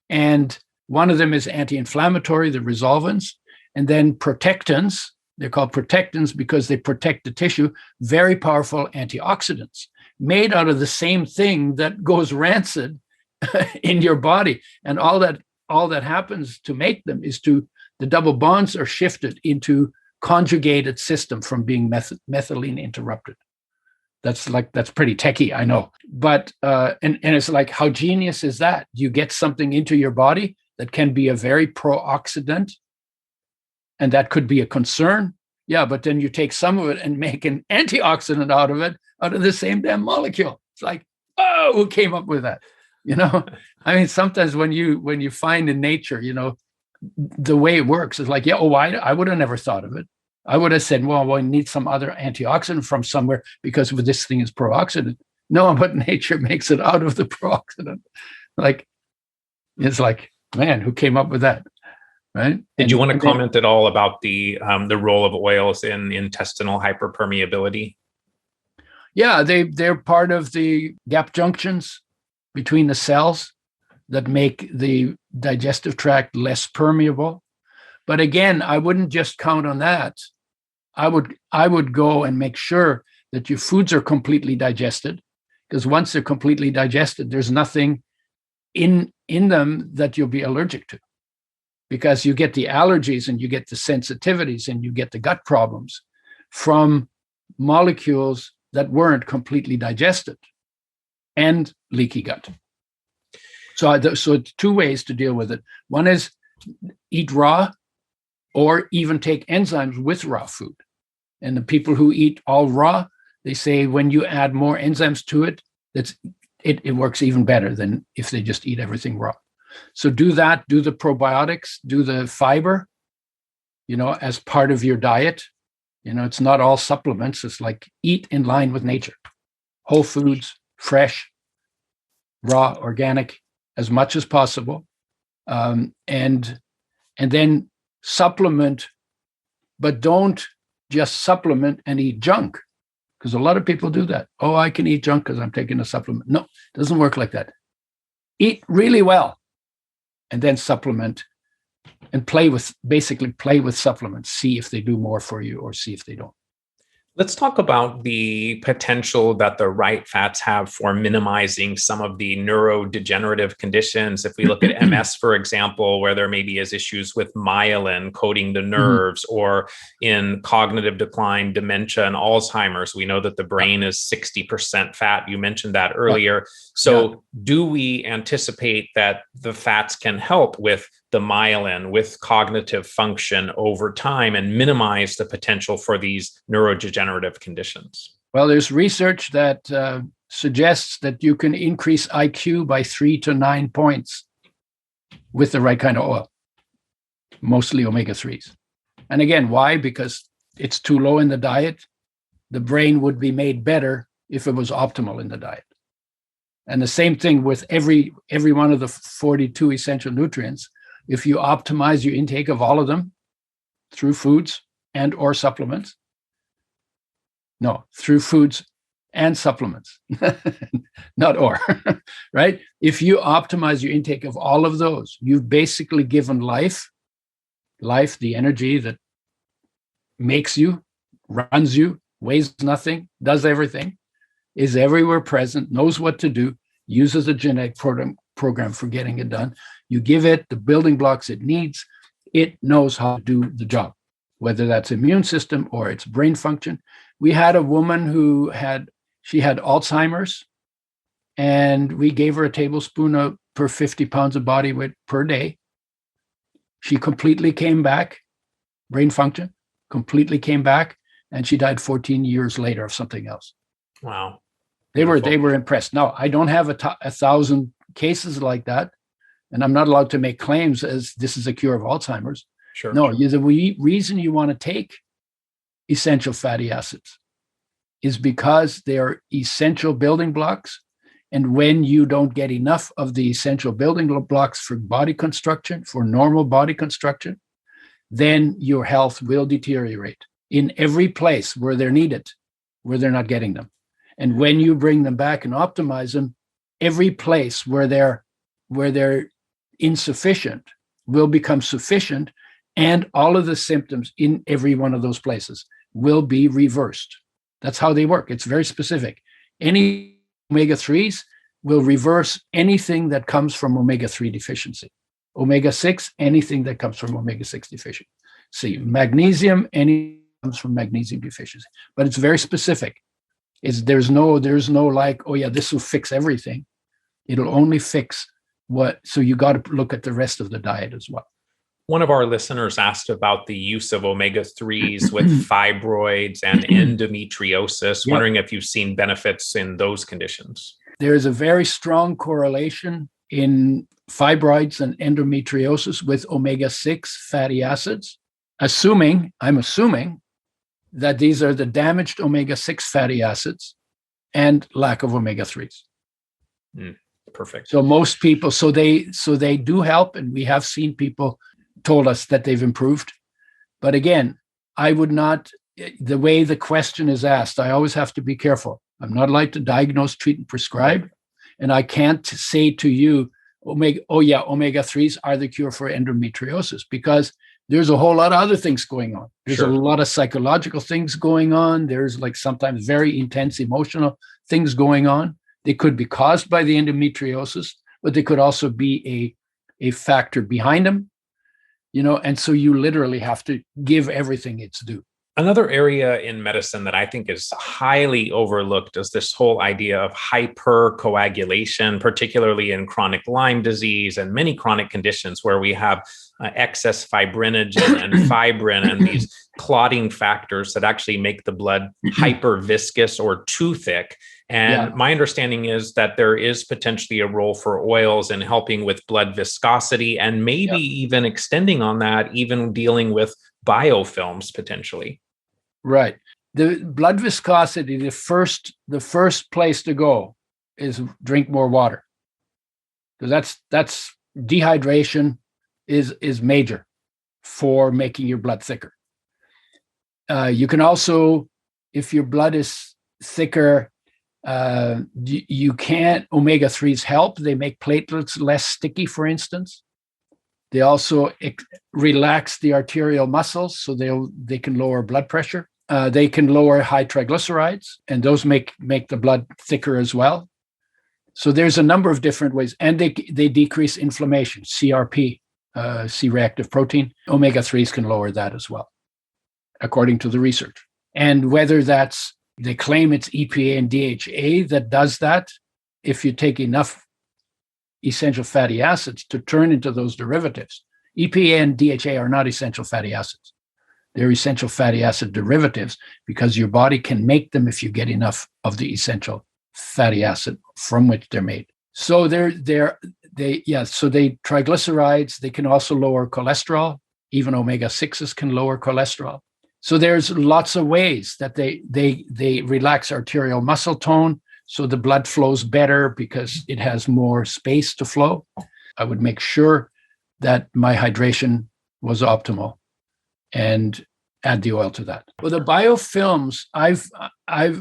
And one of them is anti-inflammatory, the resolvins, and then protectants. They're called protectants because they protect the tissue, very powerful antioxidants made out of the same thing that goes rancid in your body. And all that happens to make them is the double bonds are shifted into conjugated system from being methylene interrupted. That's pretty techie, I know. But and it's like, how genius is that? You get something into your body that can be a very pro-oxidant, and that could be a concern. Yeah, but then you take some of it and make an antioxidant out of the same damn molecule. It's like, oh, who came up with that? Sometimes when you find in nature, the way it works is like, I would have never thought of it. I would have said, well, we need some other antioxidant from somewhere because this thing is pro-oxidant. No, but nature makes it out of the pro-oxidant. It's like, man, who came up with that? Right? Did you want to comment at all about the role of oils in intestinal hyperpermeability? Yeah, they're part of the gap junctions between the cells that make the digestive tract less permeable. But again, I wouldn't just count on that. I would go and make sure that your foods are completely digested, because once they're completely digested, there's nothing in them that you'll be allergic to, because you get the allergies and you get the sensitivities and you get the gut problems from molecules that weren't completely digested and leaky gut. So it's two ways to deal with it. One is eat raw, or even take enzymes with raw food. And the people who eat all raw, they say when you add more enzymes to it, it works even better than if they just eat everything raw. So do that, do the probiotics, do the fiber, as part of your diet. It's not all supplements. It's like eat in line with nature. Whole foods, fresh, raw, organic, as much as possible. And then supplement, but don't just supplement and eat junk, because a lot of people do that. Oh, I can eat junk because I'm taking a supplement. No, it doesn't work like that. Eat really well and then supplement, and play with supplements. See if they do more for you or see if they don't. Let's talk about the potential that the right fats have for minimizing some of the neurodegenerative conditions. If we look at MS, for example, where there maybe is issues with myelin coating the nerves, or in cognitive decline, dementia, and Alzheimer's, we know that the brain is 60% fat. You mentioned that earlier. So do we anticipate that the fats can help with the myelin, with cognitive function over time, and minimize the potential for these neurodegenerative conditions? Well, there's research that suggests that you can increase IQ by 3 to 9 points with the right kind of oil, mostly omega-3s. And again, why? Because it's too low in the diet. The brain would be made better if it was optimal in the diet. And the same thing with every one of the 42 essential nutrients. If you optimize your intake of all of them through foods and or supplements, through foods and supplements, not or, right? If you optimize your intake of all of those, you've basically given life, the energy that makes you, runs you, weighs nothing, does everything, is everywhere present, knows what to do, uses a genetic program for getting it done. You give it the building blocks it needs, it knows how to do the job, whether that's immune system or its brain function. We had a woman who had Alzheimer's, and we gave her a tablespoon per 50 pounds of body weight per day. She completely came back, brain function, completely came back, and she died 14 years later of something else. Wow. They were impressed. Now, I don't have 1,000 cases like that, and I'm not allowed to make claims as this is a cure of Alzheimer's. Sure. No, the reason you want to take essential fatty acids is because they're essential building blocks. And when you don't get enough of the essential building blocks for body construction, for normal body construction, then your health will deteriorate in every place where they're needed, where they're not getting them. And when you bring them back and optimize them, every place where they're insufficient will become sufficient, and all of the symptoms in every one of those places will be reversed. That's how they work. It's very specific. Any omega-3s will reverse anything that comes from omega-3 deficiency. Omega-6, anything that comes from omega-6 deficiency. Magnesium, anything comes from magnesium deficiency. But it's very specific. There's no like, oh yeah, this will fix everything. It'll only fix what, so you got to look at the rest of the diet as well. One of our listeners asked about the use of omega-3s with fibroids and endometriosis, wondering if you've seen benefits in those conditions. There's a very strong correlation in fibroids and endometriosis with omega-6 fatty acids, I'm assuming that these are the damaged omega-6 fatty acids and lack of omega-3s. Perfect. So most people, so they do help, and we have seen people told us that they've improved. But again, I would not, the way the question is asked, I always have to be careful. I'm not allowed to diagnose, treat, and prescribe. And I can't say to you, omega-3s are the cure for endometriosis, because there's a whole lot of other things going on. There's a lot of psychological things going on. There's like sometimes very intense emotional things going on. They could be caused by the endometriosis, but they could also be a factor behind them. And so you literally have to give everything its due. Another area in medicine that I think is highly overlooked is this whole idea of hypercoagulation, particularly in chronic Lyme disease and many chronic conditions where we have excess fibrinogen and fibrin and these clotting factors that actually make the blood hyperviscous or too thick. And my understanding is that there is potentially a role for oils in helping with blood viscosity, and maybe even extending on that, even dealing with biofilms potentially. Right. The blood viscosity, the first place to go is drink more water. Because that's dehydration is major for making your blood thicker. You can also, if your blood is thicker, you can't, omega-3s help. They make platelets less sticky, for instance. They also relax the arterial muscles, so they can lower blood pressure. They can lower high triglycerides, and those make the blood thicker as well. So there's a number of different ways, and they decrease inflammation, CRP, C-reactive protein. Omega-3s can lower that as well, according to the research. And whether they claim it's EPA and DHA that does that, if you take enough essential fatty acids to turn into those derivatives. EPA and DHA are not essential fatty acids. They're essential fatty acid derivatives because your body can make them if you get enough of the essential fatty acid from which they're made. So triglycerides, they can also lower cholesterol. Even omega-6s can lower cholesterol. So there's lots of ways that they relax arterial muscle tone, so the blood flows better because it has more space to flow. I would make sure that my hydration was optimal and add the oil to that. Well, the biofilms,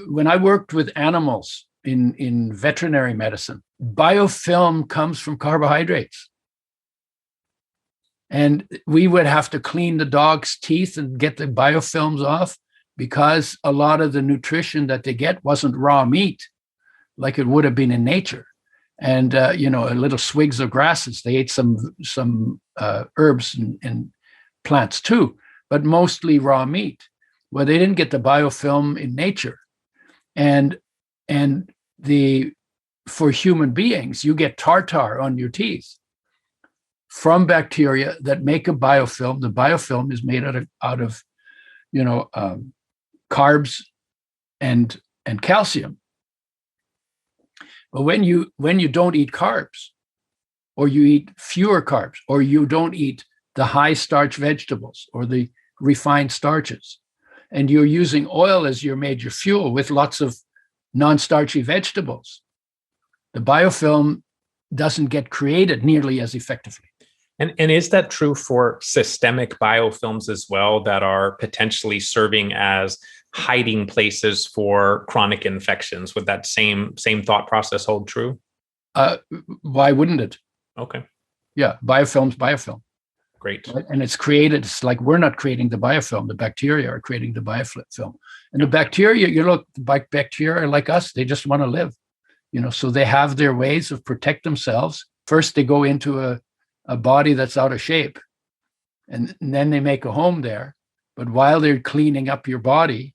when I worked with animals in veterinary medicine, biofilm comes from carbohydrates. And we would have to clean the dog's teeth and get the biofilms off because a lot of the nutrition that they get wasn't raw meat like it would have been in nature. And, a little swigs of grasses. They ate some herbs and plants too, but mostly raw meat. Well, they didn't get the biofilm in nature. And for human beings, you get tartar on your teeth from bacteria that make a biofilm. The biofilm is made out of carbs and calcium. But when you don't eat carbs, or you eat fewer carbs, or you don't eat the high starch vegetables or the refined starches, and you're using oil as your major fuel with lots of non-starchy vegetables, the biofilm doesn't get created nearly as effectively. And is that true for systemic biofilms as well, that are potentially serving as hiding places for chronic infections? Would that same thought process hold true? Why wouldn't it? Okay. Yeah, biofilm. Great. Right? And it's created. It's like we're not creating the biofilm. The bacteria are creating the biofilm. And the bacteria, bacteria are like us. They just want to live. So they have their ways of protect themselves. First, they go into a body that's out of shape, and then they make a home there. But while they're cleaning up your body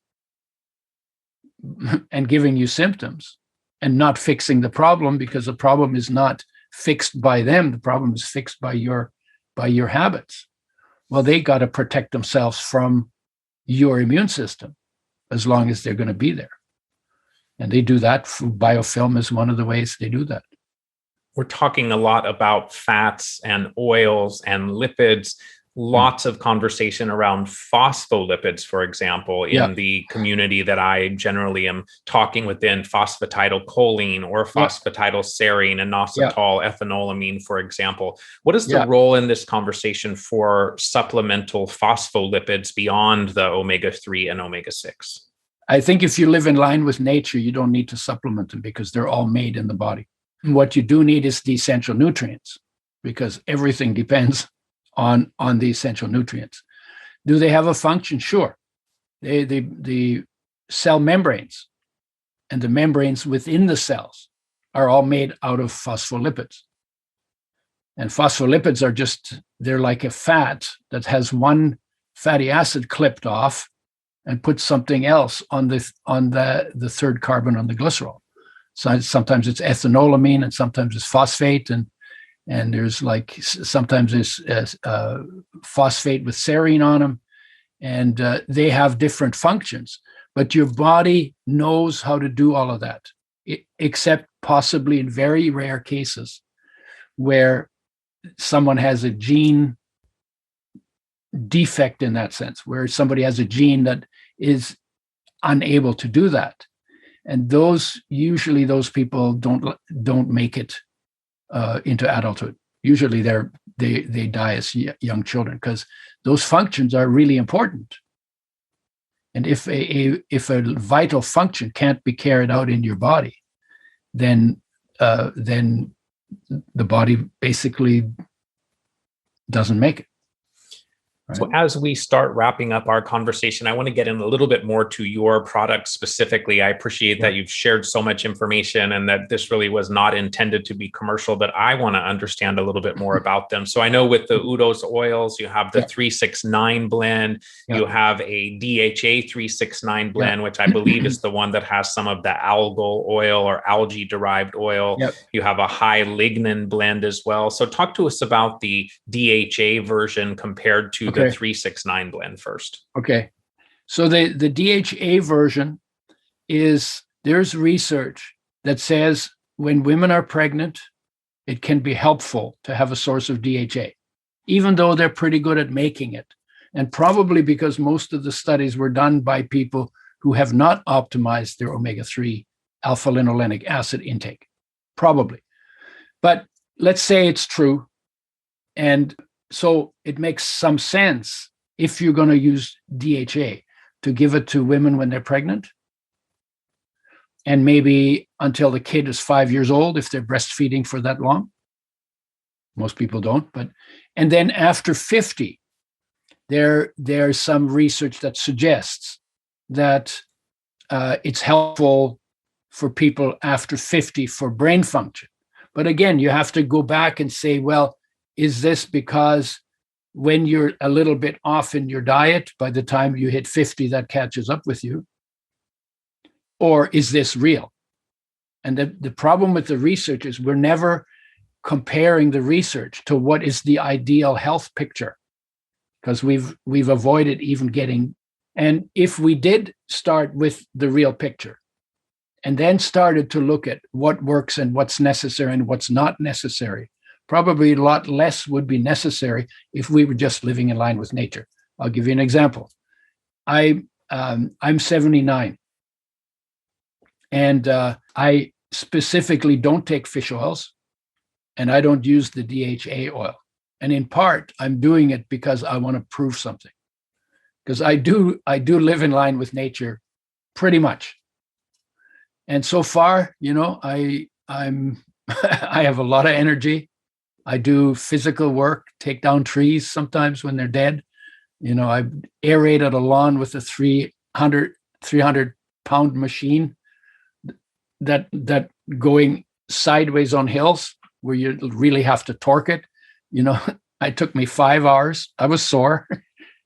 and giving you symptoms and not fixing the problem, because the problem is not fixed by them, the problem is fixed by your habits. Well, they got to protect themselves from your immune system as long as they're going to be there. And they do that. Biofilm is one of the ways they do that. We're talking a lot about fats and oils and lipids. Lots of conversation around phospholipids, for example, in the community that I generally am talking within, phosphatidylcholine or phosphatidylserine, inositol, ethanolamine, for example. What is the role in this conversation for supplemental phospholipids beyond the omega-3 and omega-6? I think if you live in line with nature, you don't need to supplement them because they're all made in the body. And what you do need is the essential nutrients, because everything depends on the essential nutrients. Do they have a function? Sure. The cell membranes and the membranes within the cells are all made out of phospholipids. And phospholipids are they're like a fat that has one fatty acid clipped off and put something else on the third carbon on the glycerol. So sometimes it's ethanolamine and sometimes it's phosphate, and there's sometimes there's phosphate with serine on them, and they have different functions. But your body knows how to do all of that, except possibly in very rare cases where someone has a gene defect in that sense, where somebody has a gene that is unable to do that. And usually those people don't make it into adulthood. Usually they die as young children because those functions are really important. And if a vital function can't be carried out in your body, then the body basically doesn't make it. Right? So as we start wrapping up our conversation, I want to get in a little bit more to your product specifically. I appreciate that you've shared so much information and that this really was not intended to be commercial, but I want to understand a little bit more about them. So I know with the Udos oils, you have the 369 blend, you have a DHA 369 blend, which I believe is the one that has some of the algal oil or algae derived oil. You have a high lignin blend as well. So talk to us about the DHA version compared to the 369 blend first. Okay. So the DHA version there's research that says when women are pregnant, it can be helpful to have a source of DHA, even though they're pretty good at making it. And probably because most of the studies were done by people who have not optimized their omega-3 alpha-linolenic acid intake. Probably. But let's say it's true. And so it makes some sense if you're going to use DHA to give it to women when they're pregnant, and maybe until the kid is 5 years old if they're breastfeeding for that long. Most people don't, and then after 50, there's some research that suggests that it's helpful for people after 50 for brain function. But again, you have to go back and say, well, is this because when you're a little bit off in your diet, by the time you hit 50, that catches up with you? Or is this real? And the problem with the research is we're never comparing the research to what is the ideal health picture, because we've avoided even getting. And if we did start with the real picture and then started to look at what works and what's necessary and what's not necessary, probably a lot less would be necessary if we were just living in line with nature. I'll give you an example. I'm 79, and I specifically don't take fish oils, and I don't use the DHA oil. And in part, I'm doing it because I want to prove something. Because I do live in line with nature pretty much. And so far, I'm I have a lot of energy. I do physical work, take down trees sometimes when they're dead. I aerated a lawn with a 300-pound machine that going sideways on hills where you really have to torque it. It took me 5 hours. I was sore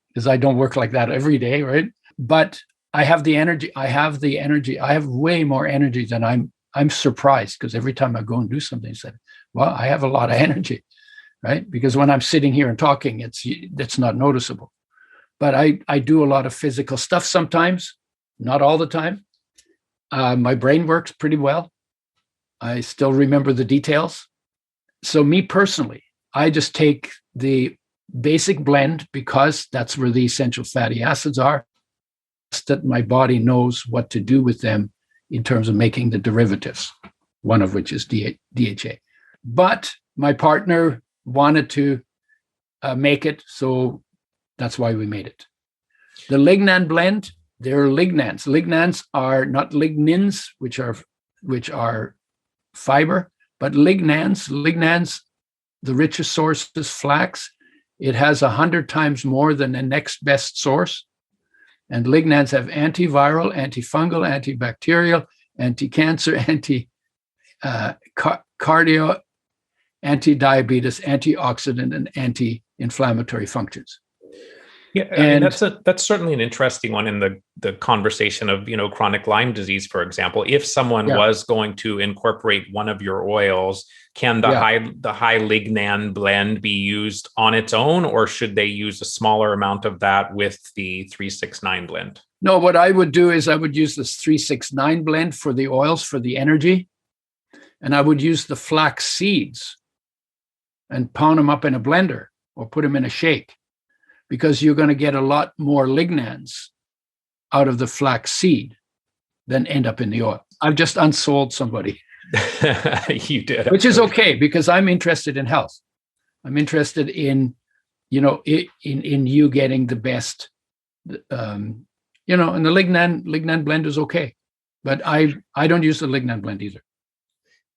because I don't work like that every day, right? But I have the energy. I have way more energy than I'm surprised, because every time I go and do something, I say, well, I have a lot of energy, right? Because when I'm sitting here and talking, it's not noticeable. But I do a lot of physical stuff sometimes, not all the time. My brain works pretty well. I still remember the details. So me personally, I just take the basic blend because that's where the essential fatty acids are, that my body knows what to do with them in terms of making the derivatives, one of which is DHA. But my partner wanted to make it, so that's why we made it. The lignan blend, there are lignans. Lignans are not lignins, which are fiber, but lignans, the richest source is flax. It has 100 times more than the next best source. And lignans have antiviral, antifungal, antibacterial, anti-cancer, cardio, anti-diabetes, antioxidant, and anti-inflammatory functions. Yeah, I mean, that's certainly an interesting one in the conversation of, chronic Lyme disease, for example. If someone was going to incorporate one of your oils, can the high lignan blend be used on its own, or should they use a smaller amount of that with the 369 blend? No, what I would do is I would use this 369 blend for the oils, for the energy, and I would use the flax seeds and pound them up in a blender or put them in a shake, because you're going to get a lot more lignans out of the flax seed than end up in the oil. I've just unsold somebody. You did. Which is okay, because I'm interested in health. I'm interested in, in you getting the best, and the lignan blend is okay. But I don't use the lignan blend either.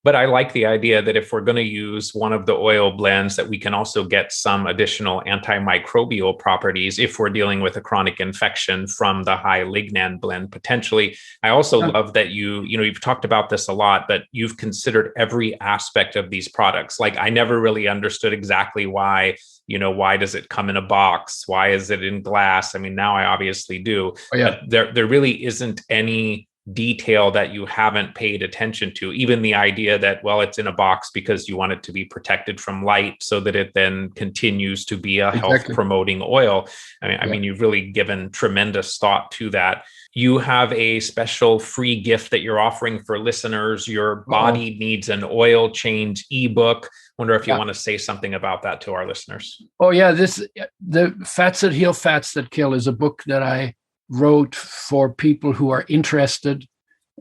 But I like the idea that if we're going to use one of the oil blends, that we can also get some additional antimicrobial properties if we're dealing with a chronic infection from the high lignan blend potentially. I also love that you've talked about this a lot, but you've considered every aspect of these products. Like, I never really understood exactly why does it come in a box? Why is it in glass? I mean, now I obviously do. Oh, yeah. But there really isn't any detail that you haven't paid attention to. Even the idea that, well, it's in a box because you want it to be protected from light so that it then continues to be a health promoting oil. I mean, you've really given tremendous thought to that. You have a special free gift that you're offering for listeners, your Body Needs an Oil Change ebook. Wonder if you want to say something about that to our listeners. Oh, yeah. The Fats That Heal, Fats That Kill is a book that I wrote for people who are interested,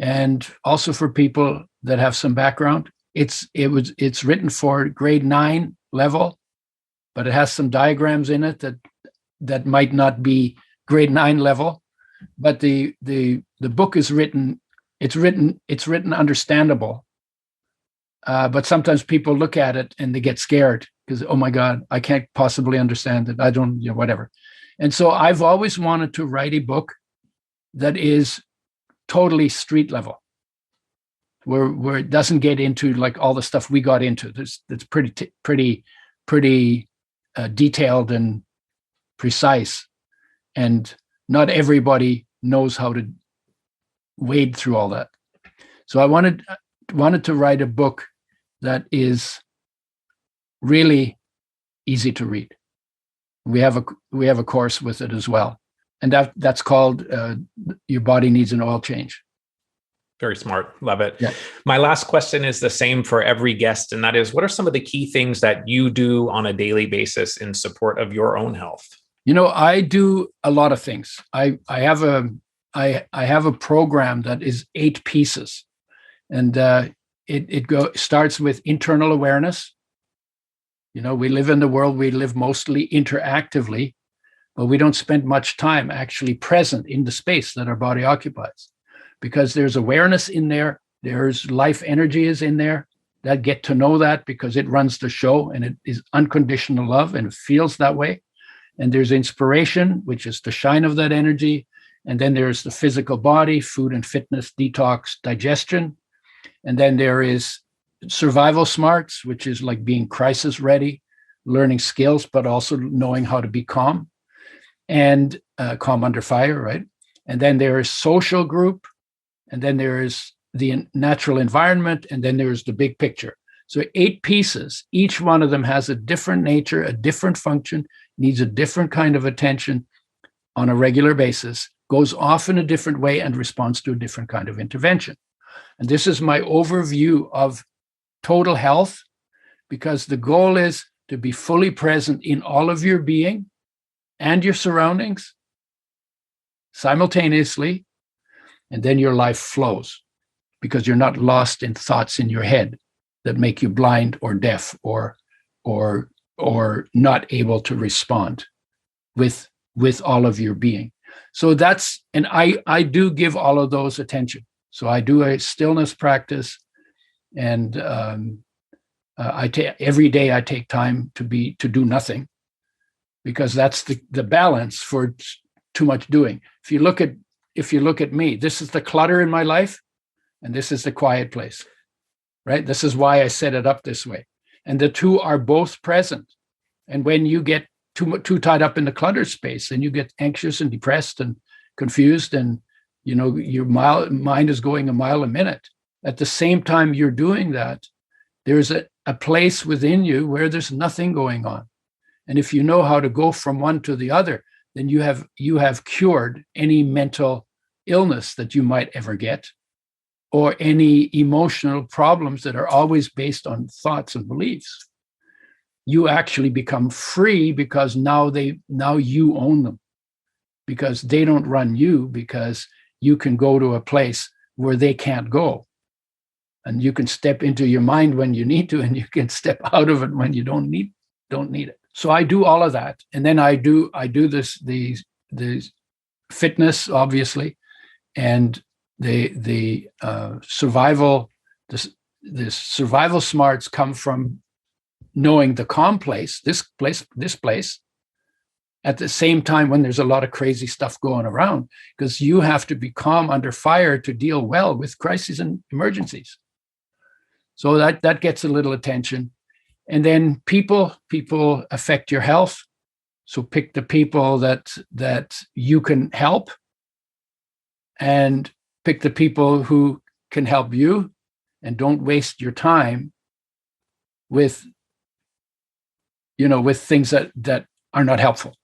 and also for people that have some background. It's written for grade 9 level, but it has some diagrams in it that might not be grade 9 level. But the book is written. It's written understandable. But sometimes people look at it and they get scared because, oh my God, I can't possibly understand it. I don't, whatever. And so I've always wanted to write a book that is totally street level, where it doesn't get into like all the stuff we got into. That's pretty detailed and precise, and not everybody knows how to wade through all that. So I wanted to write a book that is really easy to read. We have a course with it as well, and that's called Your Body Needs an Oil Change. Very smart. Love it. Yeah. My last question is the same for every guest, and that is, what are some of the key things that you do on a daily basis in support of your own health? I do a lot of things. I have a program that is 8 pieces, and it starts with internal awareness. We live in the world, we live mostly interactively, but we don't spend much time actually present in the space that our body occupies, because there's awareness in there, there's life energy is in there, that get to know that because it runs the show and it is unconditional love and it feels that way. And there's inspiration, which is the shine of that energy. And then there's the physical body, food and fitness, detox, digestion. And then there is survival smarts, which is like being crisis ready, learning skills, but also knowing how to be calm and calm under fire, right? And then there is social group, and then there is the natural environment, and then there is the big picture. So 8 pieces, each one of them has a different nature, a different function, needs a different kind of attention on a regular basis, goes off in a different way, and responds to a different kind of intervention. And this is my overview of total health, because the goal is to be fully present in all of your being and your surroundings simultaneously, and then your life flows, because you're not lost in thoughts in your head that make you blind or deaf or not able to respond with all of your being. So and I do give all of those attention. So I do a stillness practice, and every day I take time to do nothing, because that's the balance for too much doing. If you look at me, this is the clutter in my life, and this is the quiet place, right? This is why I set it up this way. And the two are both present. And when you get too tied up in the clutter space, then you get anxious and depressed and confused, and your mind is going a mile a minute. At the same time you're doing that, there's a place within you where there's nothing going on. And if you know how to go from one to the other, then you have cured any mental illness that you might ever get, or any emotional problems that are always based on thoughts and beliefs. You actually become free, because now you own them, because they don't run you, because you can go to a place where they can't go. And you can step into your mind when you need to, and you can step out of it when you don't need it. So I do all of that. And then I do the fitness, obviously, and the survival, this survival smarts come from knowing the calm place, this place, at the same time when there's a lot of crazy stuff going around, because you have to be calm under fire to deal well with crises and emergencies. So that gets a little attention. And then people affect your health. So pick the people that you can help, and pick the people who can help you, and don't waste your time with things that are not helpful.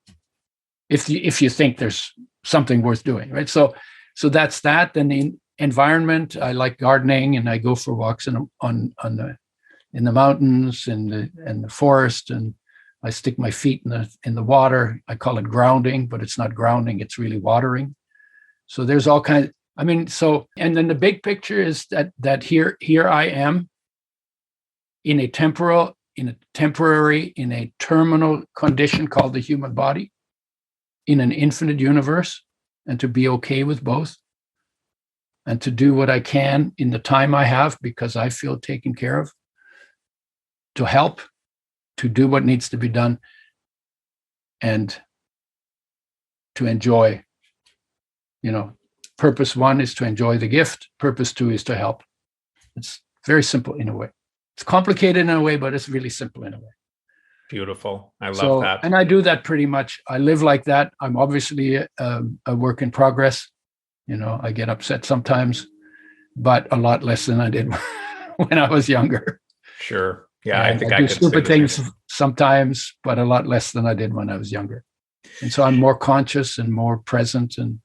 If you think there's something worth doing, right? So that's that. And the environment, I like gardening, and I go for walks in the mountains and the forest, and I stick my feet in the water. I call it grounding, but it's not grounding, it's really watering. So there's all kinds. And then the big picture is that here I am in a terminal condition called the human body, in an infinite universe, and to be okay with both, and to do what I can in the time I have, because I feel taken care of, to help, to do what needs to be done, and to enjoy. Purpose 1 is to enjoy the gift. Purpose 2 is to help. It's very simple in a way. It's complicated in a way, but it's really simple in a way. Beautiful. I love that. And I do that pretty much. I live like that. I'm obviously a work in progress. I get upset sometimes, but a lot less than I did when I was younger. Sure. Yeah, I think I do could stupid things sometimes, but a lot less than I did when I was younger. And so I'm more conscious and more present, and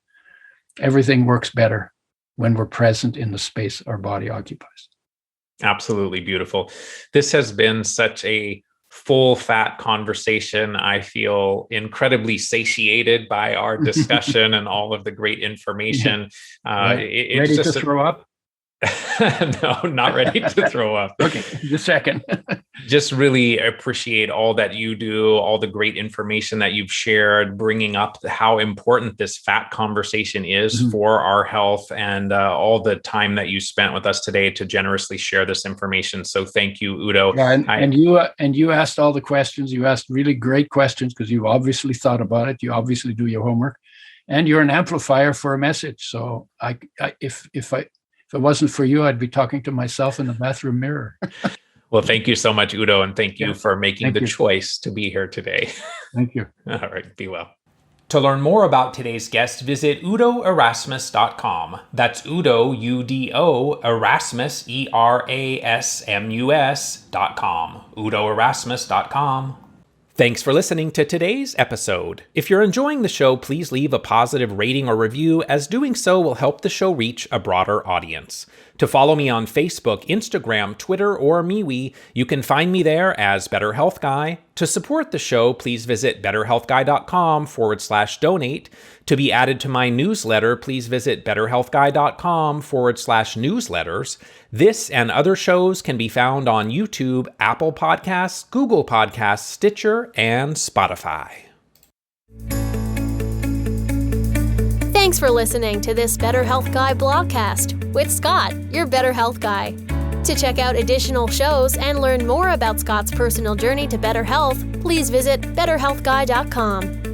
everything works better when we're present in the space our body occupies. Absolutely beautiful. This has been such a full fat conversation. I feel incredibly satiated by our discussion and all of the great information. Right. Ready to throw up? No, not ready to throw up. Okay, just a second. Just really appreciate all that you do, all the great information that you've shared, bringing up how important this fat conversation is for our health, and all the time that you spent with us today to generously share this information. So thank you, Udo. Yeah, and you asked all the questions. You asked really great questions, because you obviously thought about it. You obviously do your homework, and you're an amplifier for a message. So if it wasn't for you, I'd be talking to myself in the bathroom mirror. Well, thank you so much, Udo, and thank you for making the choice to be here today. Thank you. All right, be well. To learn more about today's guest, visit udoerasmus.com. That's Udo, U-D-O, Erasmus, E-R-A-S-M-U-S.com. udoerasmus.com. Thanks for listening to today's episode. If you're enjoying the show, please leave a positive rating or review, as doing so will help the show reach a broader audience. To follow me on Facebook, Instagram, Twitter, or MeWe, you can find me there as Better Health Guy. To support the show, please visit betterhealthguy.com/donate. To be added to my newsletter, please visit betterhealthguy.com/newsletters. This and other shows can be found on YouTube, Apple Podcasts, Google Podcasts, Stitcher, and Spotify. Thanks for listening to this Better Health Guy blogcast with Scott, your Better Health Guy. To check out additional shows and learn more about Scott's personal journey to better health, please visit betterhealthguy.com.